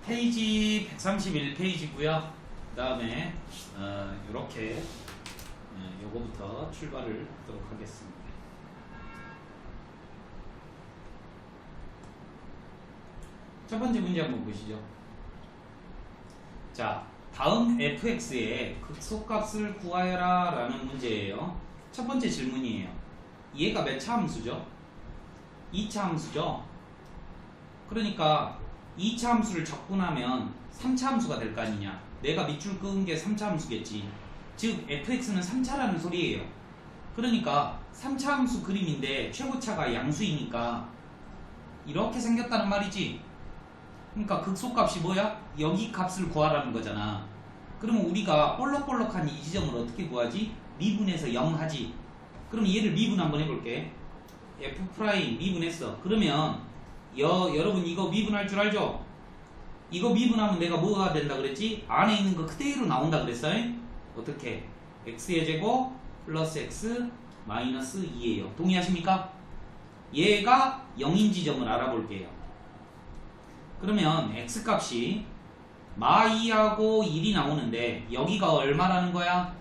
페이지 131페이지고요. 그 다음에 이렇게 요거부터 출발을 하도록 하겠습니다. 첫 번째 문제 한번 보시죠. 자, 다음 fx의 극소값을 구하여라 라는 문제예요. 첫 번째 질문이에요. 얘가 몇 차 함수죠? 2차 함수죠? 그러니까 2차 함수를 적분하면 3차 함수가 될 거 아니냐. 내가 밑줄 그은 게 3차 함수겠지. 즉 fx는 3차라는 소리예요. 그러니까 3차 함수 그림인데 최고차가 양수이니까 이렇게 생겼다는 말이지. 그러니까 극소값이 뭐야? 여기 값을 구하라는 거잖아. 그러면 우리가 볼록볼록한 이 지점을 어떻게 구하지? 미분해서 0 하지. 그럼 얘를 미분 한번 해볼게. f' 미분했어. 그러면 여러분 이거 미분할 줄 알죠? 이거 미분하면 내가 뭐가 된다 그랬지? 안에 있는 거 그대로 나온다 그랬어요? 어떻게? x의 제곱 플러스 x 마이너스 2예요. 동의하십니까? 얘가 0인 지점을 알아볼게요. 그러면 x값이 마2하고 1이 나오는데 여기가 얼마라는 거야?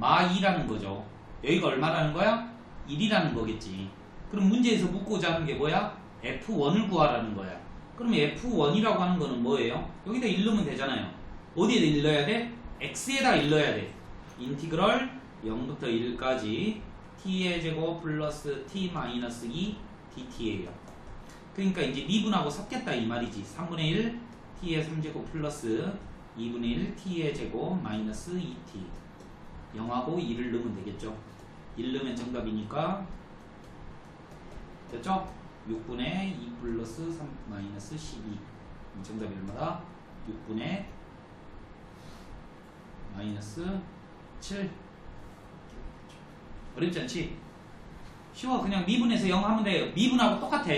마2라는 거죠. 여기가 얼마라는 거야? 1이라는 거겠지. 그럼 문제에서 묻고자 하는 게 뭐야? f1을 구하라는 거야. 그럼 f1이라고 하는 거는 뭐예요? 여기다 1 넣으면 되잖아요. 어디에다 1 넣어야 돼? x에다 1 넣어야 돼. 인티그럴 0부터 1까지 t의 제곱 플러스 t 마이너스 2 dt예요. 그러니까 이제 미분하고 섞겠다 이 말이지. 3분의 1 t의 3제곱 플러스 2분의 1 t의 제곱 마이너스 2t 0하고 2를 넣으면 되겠죠. 1 넣으면 정답이니까 됐죠? 6분의 2 플러스 3 마이너스 12 정답이 얼마다? 6분의 마이너스 7. 어렵지 않지? 쉬워. 그냥 미분해서 0 하면 돼요. 미분하고 똑같아.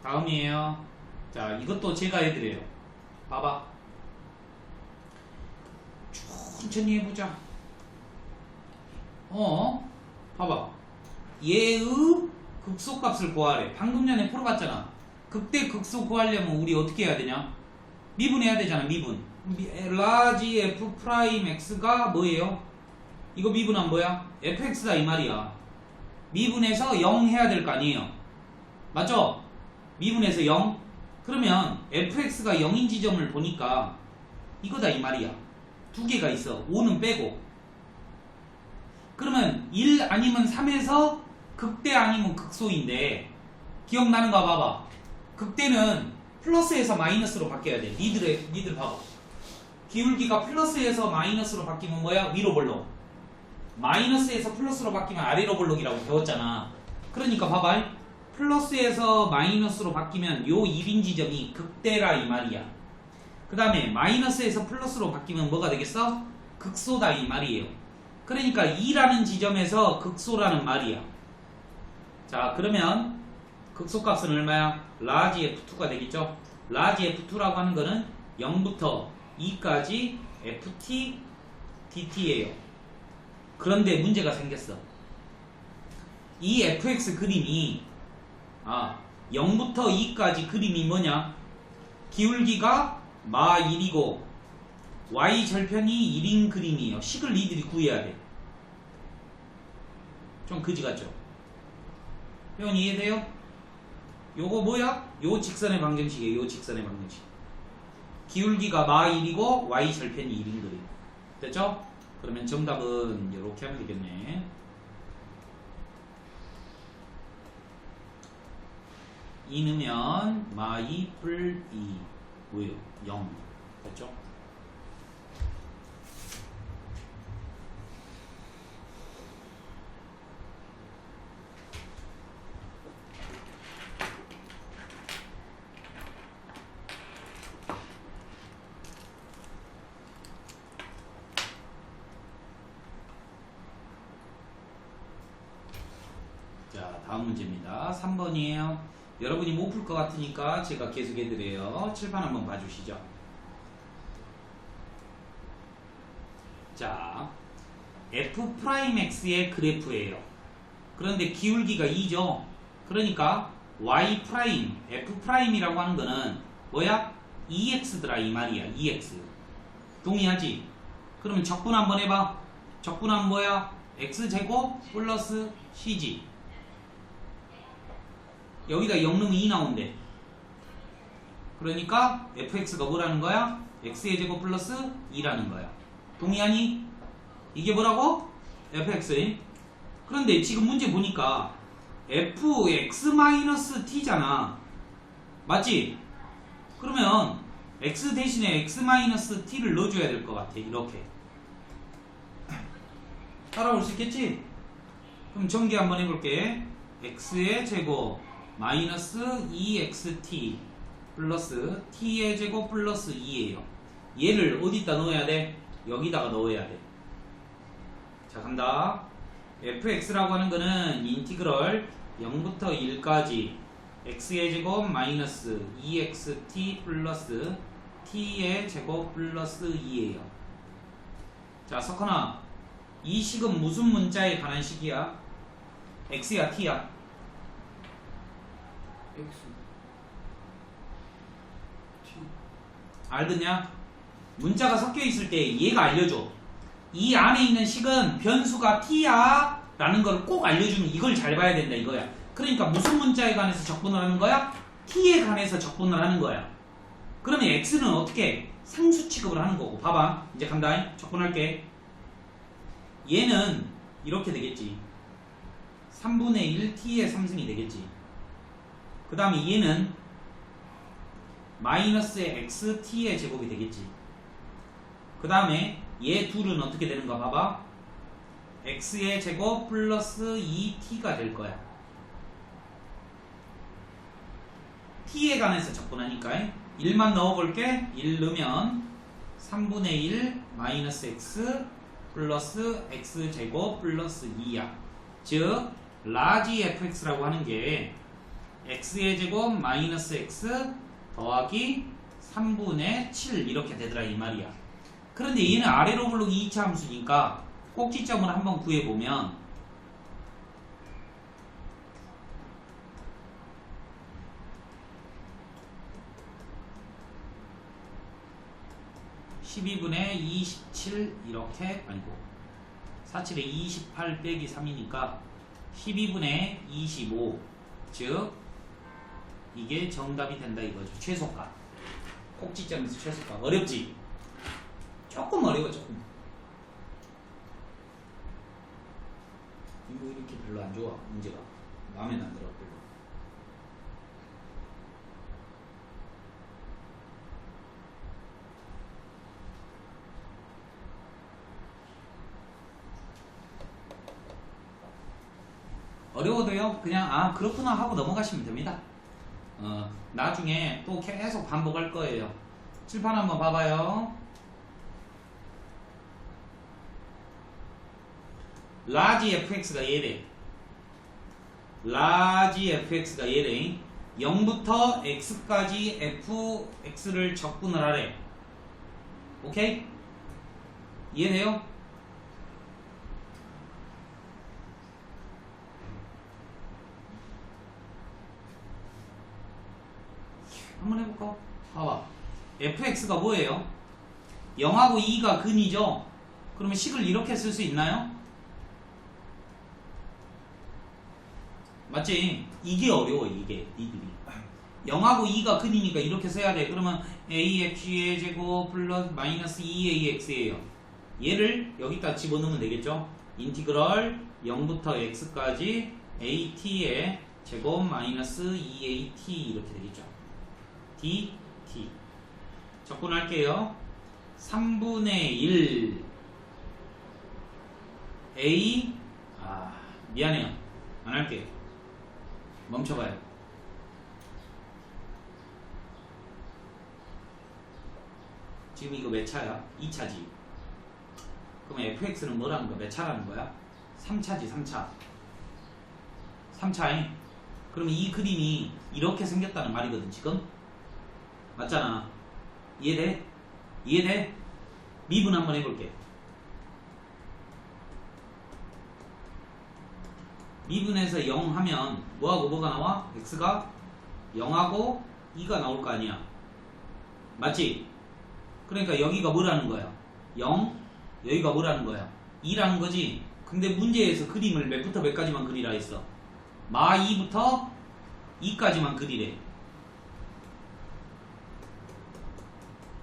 다음이에요. 자, 이것도 제가 해드려요. 봐봐. 천천히 해보자. 봐봐. 얘의 극소값을 구하래. 방금 전에 풀어봤잖아. 극대 극소 구하려면 우리 어떻게 해야 되냐? 미분해야 되잖아. 미분. 라지 f 프라임 x가 뭐예요? 이거 미분하면 뭐야? fx다 이 말이야. 미분해서 0 해야 될 거 아니에요. 맞죠? 미분해서 0. 그러면 fx가 0인 지점을 보니까 이거다 이 말이야. 두 개가 있어. 5는 빼고. 그러면 1 아니면 3에서 극대 아니면 극소인데 기억나는가 봐봐. 극대는 플러스에서 마이너스로 바뀌어야 돼. 니들 봐봐. 기울기가 플러스에서 마이너스로 바뀌면 뭐야? 위로 볼록. 마이너스에서 플러스로 바뀌면 아래로 볼록이라고 배웠잖아. 그러니까 봐봐. 플러스에서 마이너스로 바뀌면 요 1인 지점이 극대라 이 말이야. 그 다음에 마이너스에서 플러스로 바뀌면 뭐가 되겠어? 극소다 이 말이에요. 그러니까 2라는 지점에서 극소라는 말이야. 자, 그러면 극소값은 얼마야? 라지 F2가 되겠죠? 라지 F2라고 하는 거는 0부터 2까지 FT DT예요. 그런데 문제가 생겼어. 이 FX 그림이 0부터 2까지 그림이 뭐냐? 기울기가 마 1이고 y 절편이 1인 그림이에요. 식을 니들이 구해야 돼. 좀 그지 같죠? 회원 이해돼요? 요거 뭐야? 요 직선의 방정식이에요. 요 직선의 방정식. 기울기가 마 1이고 y 절편이 1인 그림. 됐죠? 그러면 정답은 이렇게 하면 되겠네. 2 넣으면 마 2 풀 2 뭐예요? 0. 됐죠? 자, 다음 문제입니다. 3번이에요. 여러분이 못 풀 것 같으니까 제가 계속 해드려요. 칠판 한번 봐주시죠. 자, f'x의 그래프예요. 그런데 기울기가 2죠. 그러니까 y', f'이라고 하는 거는 뭐야? 2x더라 이 말이야. 2x. 동의하지? 그러면 적분 한번 해봐. 적분하면 뭐야? x제곱 플러스 c지. 여기다 0 넣으면 2 나온대. 그러니까 fx가 뭐라는 거야? x의 제곱 플러스 2라는 거야. 동의하니? 이게 뭐라고? fx. 그런데 지금 문제 보니까 fx-t잖아. 맞지? 그러면 x 대신에 x-t를 넣어줘야 될 것 같아. 이렇게. 따라올 수 있겠지? 그럼 전개 한번 해볼게. x의 제곱 마이너스 2xt 플러스 t의 제곱 플러스 2예요. 얘를 어디다 넣어야 돼? 여기다가 넣어야 돼. 자, 간다. fx라고 하는 거는 인티그럴 0부터 1까지 x의 제곱 마이너스 2xt 플러스 t의 제곱 플러스 2예요. 자, 석헌아, 이 식은 무슨 문자에 관한 식이야? x야 t야? X T 알겠냐? 문자가 섞여 있을 때 얘가 알려줘. 이 안에 있는 식은 변수가 t야 라는 걸 꼭 알려주면 이걸 잘 봐야 된다 이거야. 그러니까 무슨 문자에 관해서 적분을 하는 거야? t에 관해서 적분을 하는 거야. 그러면 x는 어떻게? 상수 취급을 하는 거고. 봐봐, 이제 간다. 적분할게. 얘는 이렇게 되겠지. 3분의 1 t의 3승이 되겠지. 그 다음에 얘는 마이너스의 x t의 제곱이 되겠지. 그 다음에 얘 둘은 어떻게 되는가 봐봐. x의 제곱 플러스 2t가 될 거야. t에 관해서 적분하니까 1만 넣어볼게. 1 넣으면 3분의 1 마이너스 x 플러스 x 제곱 플러스 2야. 즉 라지 fx라고 하는 게 x의 제곱 마이너스 x 더하기 3분의 7 이렇게 되더라 이 말이야. 그런데 얘는 아래로 블록 2차 함수니까 꼭지점을 한번 구해보면 12분의 27 이렇게 아니고 4, 7에 28 빼기 3이니까 12분의 25 즉 이게 정답이 된다 이거죠. 최소값. 꼭지점에서 최소값. 어렵지? 조금 어려워 조금. 이거 이렇게 별로 안 좋아. 문제가 마음에 안 들어. 별로. 어려워도요 그냥 아 그렇구나 하고 넘어가시면 됩니다. 나중에 또 계속 반복할 거예요. 칠판 한번 봐봐요. 라지 fx가 얘래. 라지 fx가 얘래. 0부터 x까지 fx를 적분을 하래. 오케이? 이해돼요? 한번 해볼까? 봐봐. fx가 뭐예요? 0하고 2가 근이죠? 그러면 식을 이렇게 쓸 수 있나요? 맞지? 이게 어려워 이게 니들이 0하고 2가 근이니까 이렇게 써야 돼. 그러면 ax의 제곱 플러스 마이너스 2ax예요. 얘를 여기다 집어넣으면 되겠죠? 인티그럴 0부터 x까지 at의 제곱 마이너스 2at 이렇게 되겠죠. dt 적분할게요. 3분의 1 a 미안해요 안 할게요. 멈춰봐요. 지금 이거 몇 차야? 2차지. 그럼 fx는 뭐라는 거야? 몇 차라는 거야? 3차지 3차. 3차에 그러면 이 그림이 이렇게 생겼다는 말이거든 지금. 맞잖아. 이해돼? 이해돼? 미분 한번 해볼게. 미분에서 0 하면 뭐하고 뭐가 나와? x가 0하고 2가 나올 거 아니야. 맞지? 그러니까 여기가 뭐라는 거야? 0, 여기가 뭐라는 거야? 2라는 거지? 근데 문제에서 그림을 몇부터 몇까지만 그리라 했어? 마 2부터 2까지만 그리래.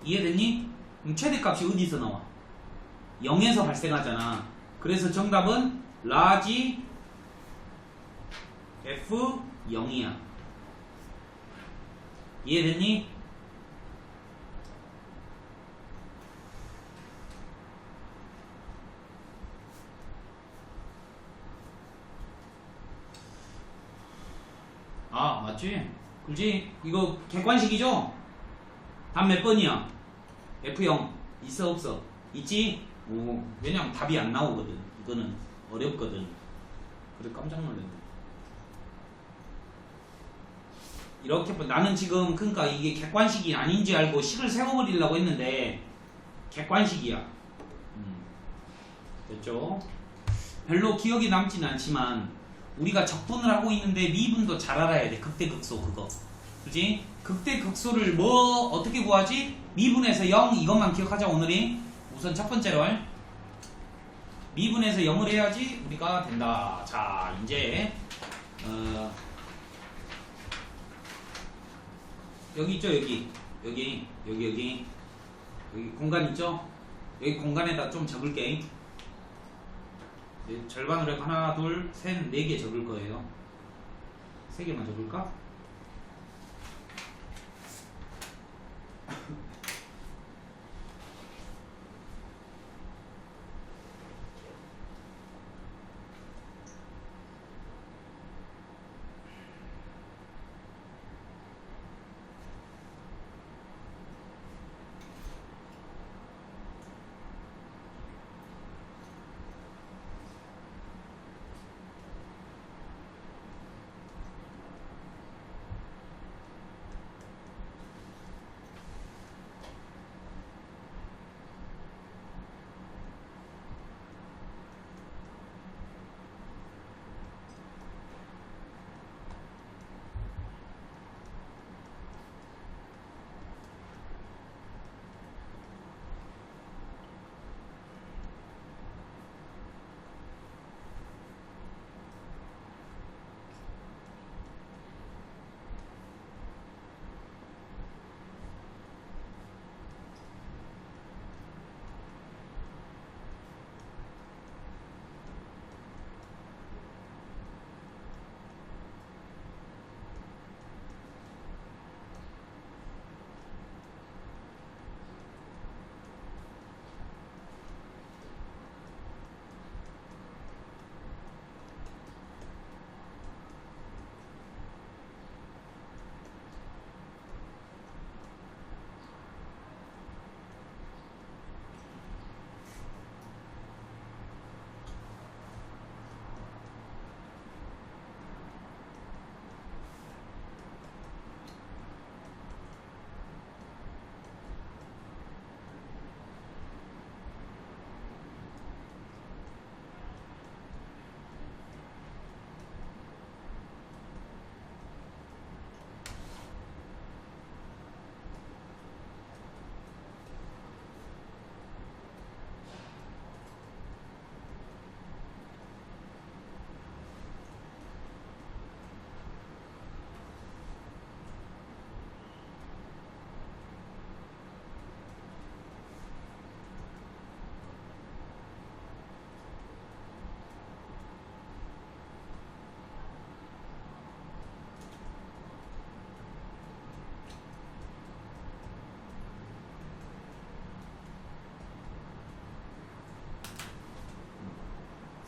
이해됐니? 그럼 최대값이 어디서 나와? 0에서 발생하잖아. 그래서 정답은 라지 F0이야. 이해됐니? 아, 맞지? 그지? 이거 객관식이죠? 답 몇 번이야? F0 있어 없어? 있지? 오, 왜냐면 답이 안 나오거든. 이거는 어렵거든. 그래 깜짝 놀랐네. 이렇게 나는 지금 그러니까 이게 객관식이 아닌지 알고 식을 세워버리려고 했는데 객관식이야. 됐죠? 별로 기억이 남진 않지만 우리가 적분을 하고 있는데 미분도 잘 알아야 돼. 극대극소 그거. 그지? 극대극소를 뭐 어떻게 구하지? 미분에서 0 이것만 기억하자 오늘이. 우선 첫 번째로 미분에서 0을 해야지 우리가 된다. 자 이제 여기 있죠 여기 공간 있죠? 여기 공간에다 좀 적을게. 절반으로 해서 하나 둘 셋 네 개 적을 거예요. 세 개만 적을까?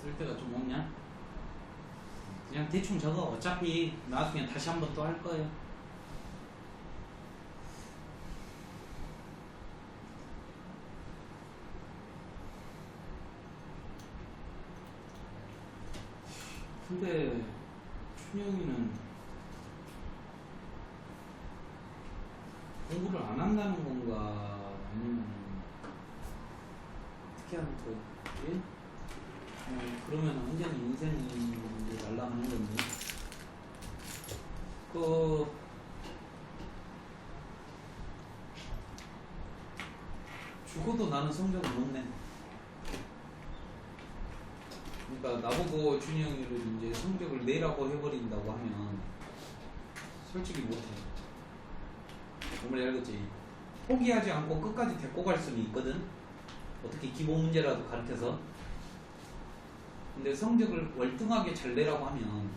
쓸 데가 좀 없냐? 그냥 대충 적어. 어차피 나중에 다시 한번 또 할 거예요. 근데 춘영이는 공부를 안 한다는 건가 아니면 어떻게 하는 거지? 그러면 완전히 인생이 날아가는 건데. 죽어도 나는 성적을 못 내. 그러니까 나보고 준이 형이를 이제 성적을 내라고 해버린다고 하면 솔직히 못해. 정말 알겠지? 포기하지 않고 끝까지 데리고 갈 수는 있거든. 어떻게 기본 문제라도 가르쳐서. 근데 성적을 월등하게 잘 내라고 하면,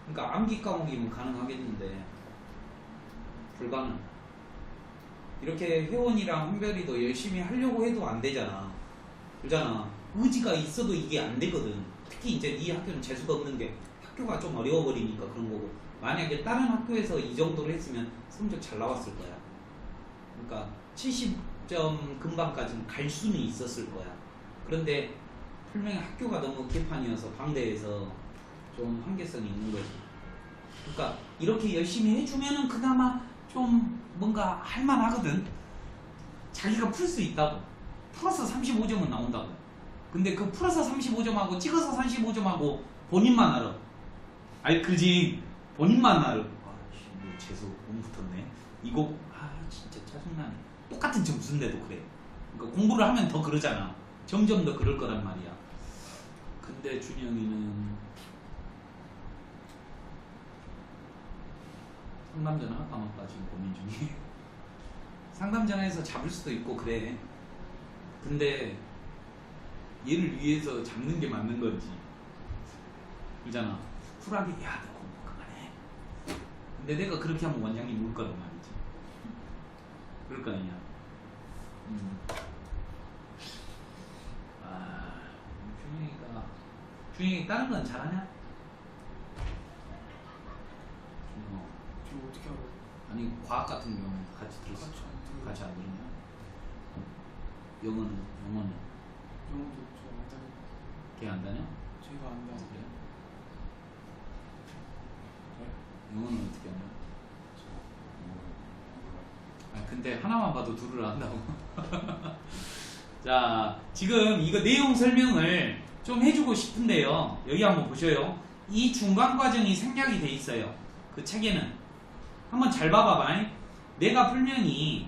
그러니까 암기 과목이면 가능하겠는데 불가능. 이렇게 혜원이랑 한별이도 열심히 하려고 해도 안 되잖아. 그러잖아. 의지가 있어도 이게 안 되거든. 특히 이제 이 학교는 재수가 없는 게 학교가 좀 어려워버리니까 그런 거고. 만약에 다른 학교에서 이 정도로 했으면 성적 잘 나왔을 거야. 그러니까 70점 금방까지는 갈 수는 있었을 거야. 그런데 분명히 학교가 너무 개판이어서 방대해서 좀 한계성이 있는 거지. 그러니까 이렇게 열심히 해주면은 그나마 좀 뭔가 할만하거든. 자기가 풀 수 있다고. 플러스 35점은 나온다고. 근데 그 플러스 35점하고 찍어서 35점하고 본인만 알아. 아니 그지. 본인만 알아. 아씨 뭐 재수 너무 붙었네. 이거 진짜 짜증나네. 똑같은 점수인데도 그래. 그러니까 공부를 하면 더 그러잖아. 점점 더 그럴 거란 말이야. 근데 준영이는 상담전화 할까 말까 지금 고민 중이에요. 상담전화에서 잡을 수도 있고 그래. 근데 얘를 위해서 잡는 게 맞는 건지. 그러잖아. 쿨하게 야 너 공부 그만해. 근데 내가 그렇게 하면 원장님 울 거란 말이지. 그럴 거 아니야. 준영이 다른 건 잘하냐? 지금 어떻게 알아? 아니 과학 같은 경우는 같이 들었어. 같이 안 들었냐? 영어는 영어도 저안 다녀. 걔 안 다녀? 제가 안 다녀. 그래? 영어는 어떻게 하냐? 근데 하나만 봐도 둘을 안다고. 자, 지금 이거 내용 설명을 좀 해주고 싶은데요. 여기 한번 보셔요. 이 중간 과정이 생략이 돼 있어요. 그 책에는. 한번 잘 봐봐봐. 내가 분명히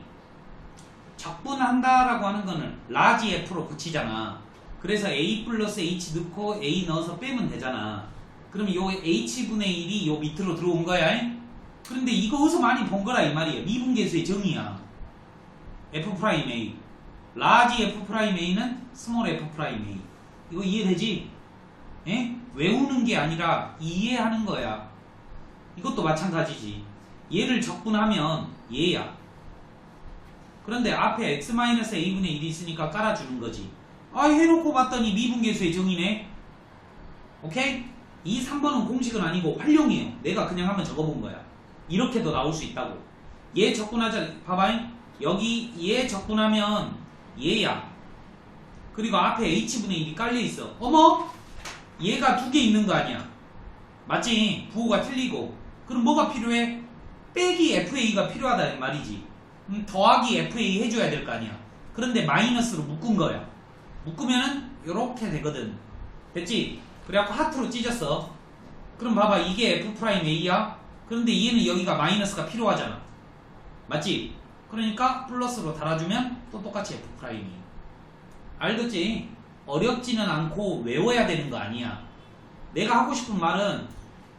적분한다라고 하는 거는 라지 F로 붙이잖아. 그래서 A 플러스 H 넣고 A 넣어서 빼면 되잖아. 그럼 요 H분의 1이 요 밑으로 들어온 거야. 그런데 이거 어디서 많이 본 거라 이 말이에요. 미분계수의 정의야. F'A. 라지 F'A는 스몰 F'A. 이거 이해되지? 에? 외우는 게 아니라 이해하는 거야. 이것도 마찬가지지. 얘를 적분하면 얘야. 그런데 앞에 x-a분의 1이 있으니까 깔아주는 거지. 해놓고 봤더니 미분계수의 정의네. 오케이? 이 3번은 공식은 아니고 활용이에요. 내가 그냥 한번 적어본 거야. 이렇게도 나올 수 있다고. 얘 적분하자. 봐봐. 여기 얘 적분하면 얘야. 그리고 앞에 h분의 1이 깔려있어. 어머? 얘가 두 개 있는 거 아니야. 맞지? 부호가 틀리고. 그럼 뭐가 필요해? 빼기 fa가 필요하다는 말이지. 더하기 fa 해줘야 될 거 아니야. 그런데 마이너스로 묶은 거야. 묶으면은 요렇게 되거든. 됐지? 그래갖고 하트로 찢었어. 그럼 봐봐. 이게 f'a야. 그런데 얘는 여기가 마이너스가 필요하잖아. 맞지? 그러니까 플러스로 달아주면 또 똑같이 f'이. 알겠지? 어렵지는 않고 외워야 되는 거 아니야. 내가 하고 싶은 말은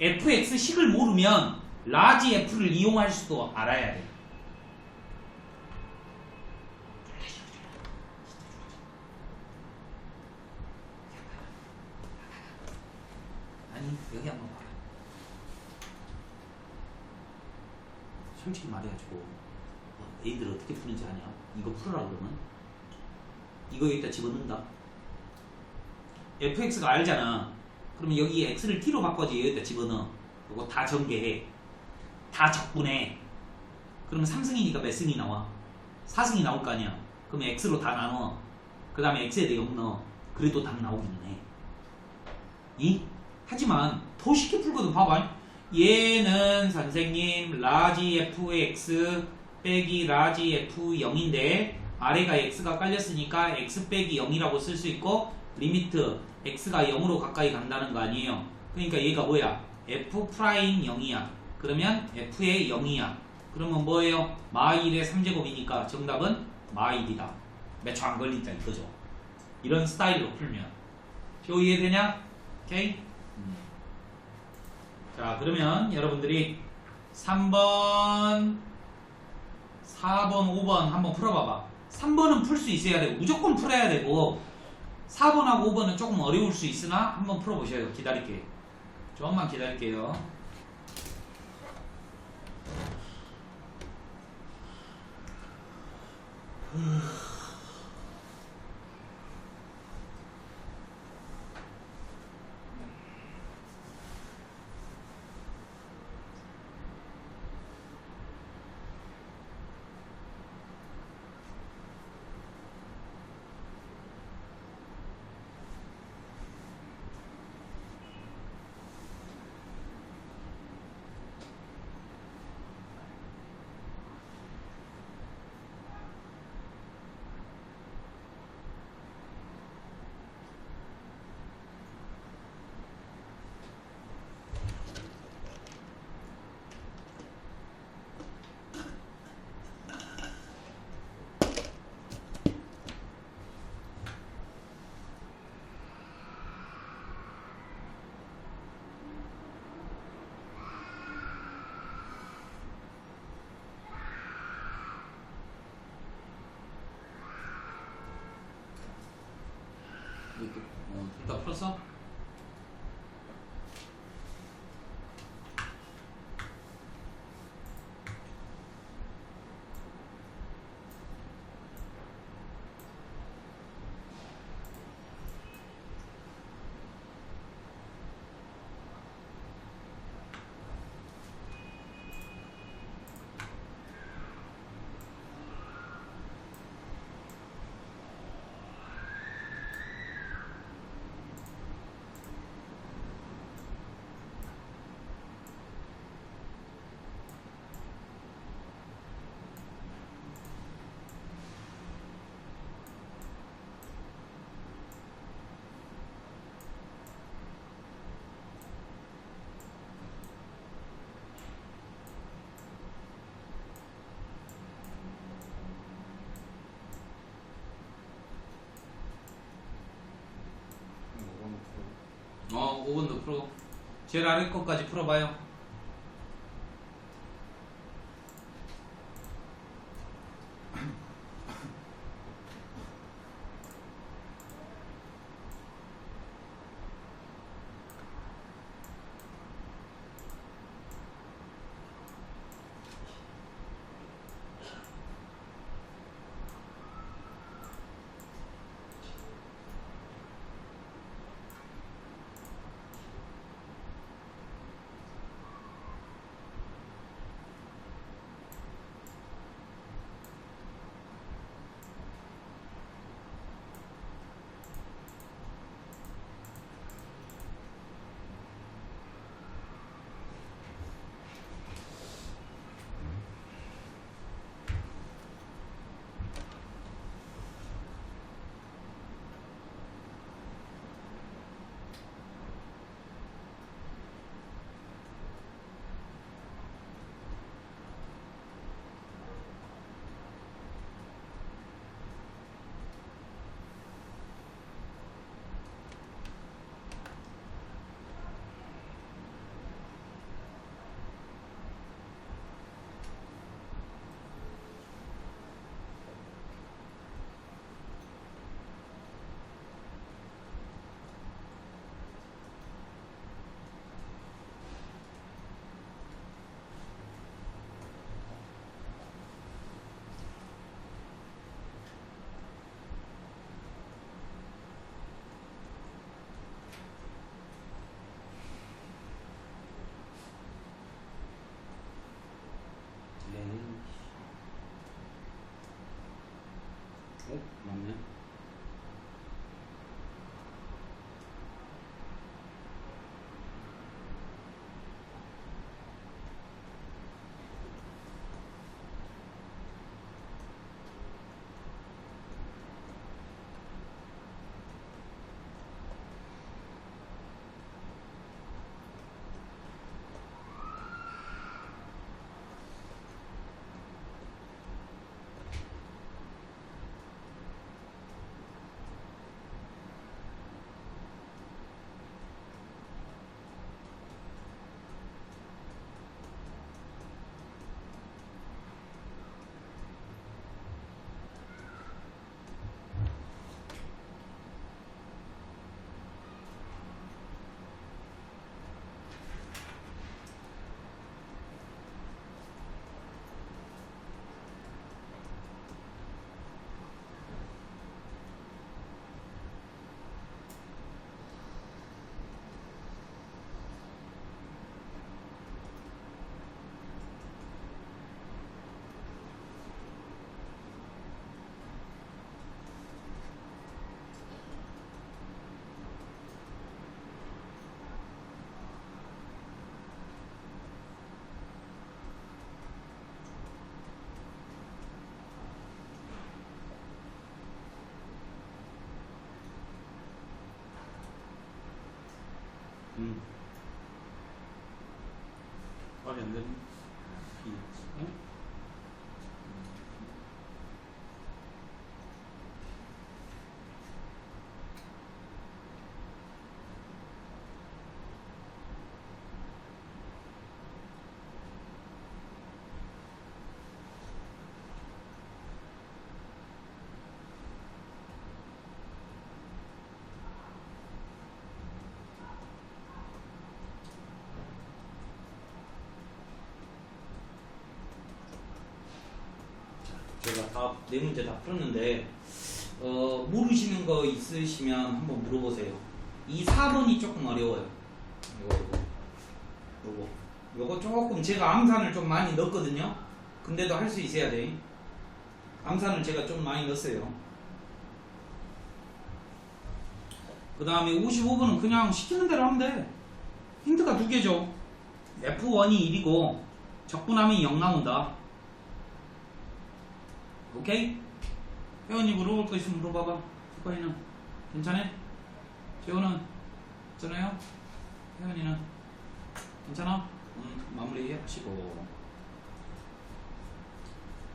fx식을 모르면 라지 f를 이용할 수도 알아야 돼. 아니 여기 한번 봐라. 솔직히 말해가지고 애들 어떻게 푸는지 아냐? 이거 풀어라 그러면 이거 여기다 집어넣는다. fx가 r잖아. 그러면 여기 x를 t로 바꿔지. 여기다 집어넣어. 이거 다 전개해. 다 적분해. 그러면 3승이니까 몇 승이 나와? 4승이 나올 거 아니야. 그러면 x로 다 나눠. 그 다음에 x에다 0 넣어. 그래도 답 나오기는 해. 하지만 더 쉽게 풀거든. 봐봐. 얘는 선생님 라지 fx 빼기 라지 f 0인데 아래가 x가 깔렸으니까 x 빼기 0이라고 쓸 수 있고 리미트 x가 0으로 가까이 간다는 거 아니에요. 그러니까 얘가 뭐야? f 프라임 0이야. 그러면 f의 0이야. 그러면 뭐예요? 마1의 3제곱이니까 정답은 마1이다. 몇 초 안 걸린다 이거죠. 이런 스타일로 풀면. 요 이해되냐? 오케이? 자, 그러면 여러분들이 3번, 4번, 5번 한번 풀어봐봐. 3번은 풀 수 있어야 되고 무조건 풀어야 되고 4번하고 5번은 조금 어려울 수 있으나 한번 풀어보셔요. 기다릴게요. 조금만 기다릴게요. 둘 다 풀었어? 어, 5번도 풀어. 제일 아래 것까지 풀어봐요. 맞네. 안 되는 B. 응? 제가 다 네 문제 다 풀었는데 모르시는 거 있으시면 한번 물어보세요. 이 4번이 조금 어려워요. 요거 조금 제가 암산을 좀 많이 넣었거든요. 근데도 할 수 있어야 돼. 암산을 제가 좀 많이 넣었어요. 그 다음에 55번은 그냥 시키는 대로 하면 돼. 힌트가 두 개죠. F1이 1이고 적분하면 0 나온다. 오케이? 혜원이 물어볼 거 있으면 물어봐봐. 습관이는 괜찮아? 재호는 괜찮아요? 혜원이는 괜찮아? 마무리 하시고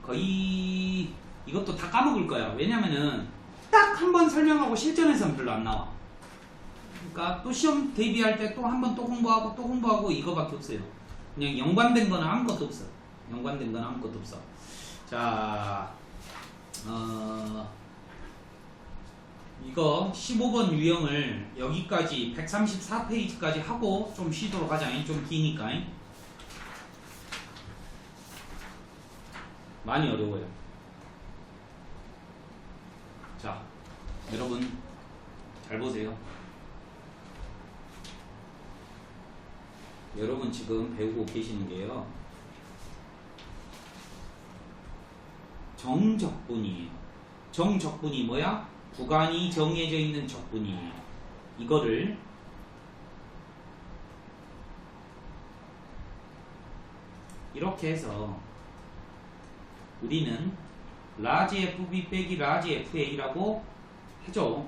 거의 이것도 다 까먹을 거야. 왜냐면은 딱 한 번 설명하고 실전에서는 별로 안 나와. 그러니까 또 시험 대비할 때 또 한 번 또 공부하고 이거밖에 없어요. 그냥 연관된 거는 아무것도 없어. 연관된 건 아무것도 없어. 자, 이거 15번 유형을 여기까지 134페이지까지 하고 좀 쉬도록 하자. 좀 기니까. 많이 어려워요. 자, 여러분 잘 보세요. 여러분 지금 배우고 계시는 게요, 정적분이에요. 정적분이 뭐야? 구간이 정해져 있는 적분이에요. 이거를 이렇게 해서 우리는 라지 FB 빼기 라지 FA라고 하죠.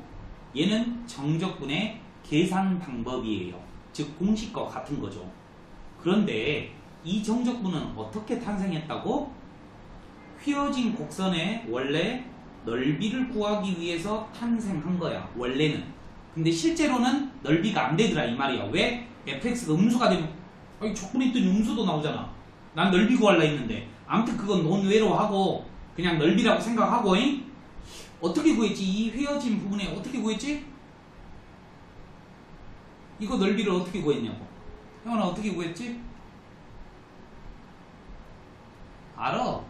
얘는 정적분의 계산 방법이에요. 즉 공식과 같은 거죠. 그런데 이 정적분은 어떻게 탄생했다고? 휘어진 곡선의 원래 넓이를 구하기 위해서 탄생한 거야. 원래는. 근데 실제로는 넓이가 안 되더라 이 말이야. 왜? fx가 음수가 되면 적분이 있더니 음수도 나오잖아. 난 넓이 구하려 했는데. 아무튼 그건 논외로 하고 그냥 넓이라고 생각하고. 어떻게 구했지? 이 휘어진 부분에 어떻게 구했지? 이거 넓이를 어떻게 구했냐고. 형아 어떻게 구했지? 알아.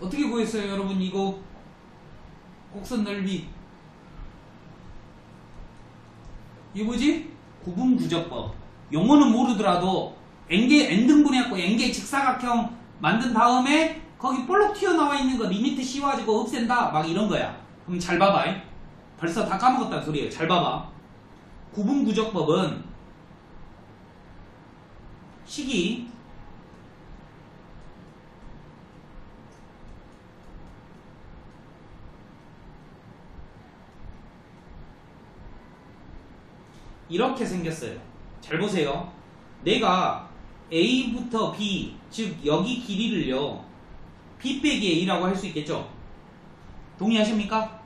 어떻게 구했어요 여러분? 이거 곡선 넓이 이게 뭐지? 구분구조법. 용어는 모르더라도 n등분해갖고 n개 직사각형 만든 다음에 거기 볼록 튀어나와 있는 거 리미트 씌워가지고 없앤다 막 이런 거야. 그럼 잘 봐봐. 벌써 다 까먹었다는 소리예요. 잘 봐봐. 구분구조법은 식이 이렇게 생겼어요. 잘 보세요. 내가 A부터 B, 즉 여기 길이를요 B 빼기 A라고 할 수 있겠죠? 동의하십니까?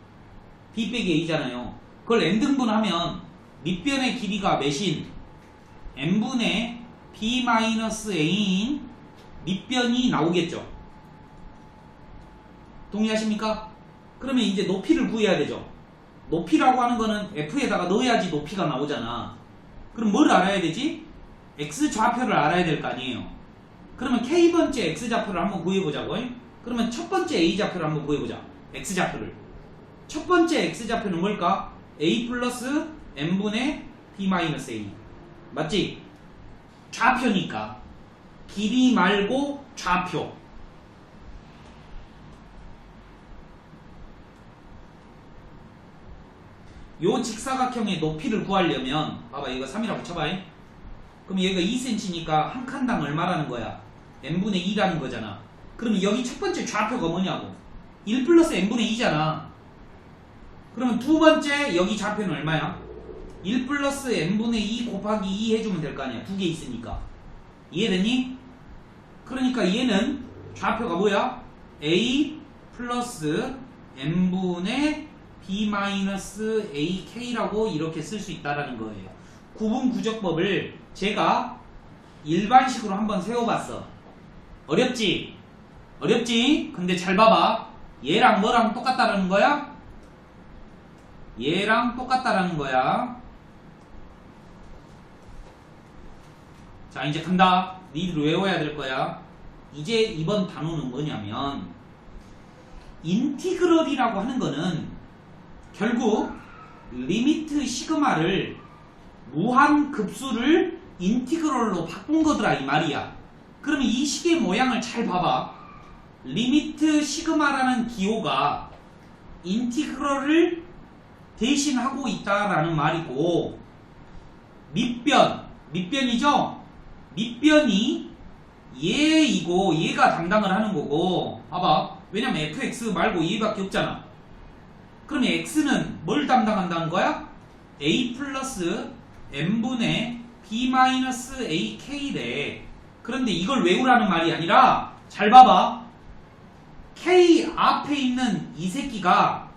B 빼기 A잖아요. 그걸 n등분하면 밑변의 길이가 몇인? n분의 B-A인 밑변이 나오겠죠? 동의하십니까? 그러면 이제 높이를 구해야 되죠? 높이라고 하는 거는 F에다가 넣어야지 높이가 나오잖아. 그럼 뭘 알아야 되지? X좌표를 알아야 될 거 아니에요. 그러면 K번째 X좌표를 한번 구해보자고. 그러면 첫 번째 A좌표를 한번 구해보자. X좌표를. 첫 번째 X좌표는 뭘까? A 플러스 N분의 B-A. 맞지? 좌표니까. 길이 말고 좌표. 요 직사각형의 높이를 구하려면 봐봐 이거 3이라고 쳐봐. 그럼 여기가 2cm니까 한 칸당 얼마라는 거야? n분의 2라는 거잖아. 그럼 여기 첫 번째 좌표가 뭐냐고? 1 플러스 n분의 2잖아. 그러면 두 번째 여기 좌표는 얼마야? 1 플러스 n분의 2 곱하기 2 해주면 될 거 아니야. 두 개 있으니까. 이해됐니? 그러니까 얘는 좌표가 뭐야? a 플러스 n분의 b 마이너스 ak라고 이렇게 쓸 수 있다라는 거예요. 구분구적법을 제가 일반식으로 한번 세워봤어. 어렵지? 어렵지? 근데 잘 봐봐. 얘랑 뭐랑 똑같다라는 거야? 얘랑 똑같다라는 거야. 자, 이제 간다. 니들 외워야 될 거야. 이제 이번 단어는 뭐냐면 인티그럴이라고 하는 거는 결국 리미트 시그마를 무한급수를 인티그럴로 바꾼 거더라 이 말이야. 그러면 이 식의 모양을 잘 봐봐. 리미트 시그마라는 기호가 인티그럴을 대신하고 있다라는 말이고, 밑변이죠? 밑변이 얘이고 얘가 담당을 하는 거고, 봐봐. 왜냐면 fx 말고 얘밖에 없잖아. 그러면 x는 뭘 담당한다는 거야? a 플러스 n분의 b 마이너스 ak래. 그런데 이걸 외우라는 말이 아니라 잘 봐봐. k 앞에 있는 이 새끼가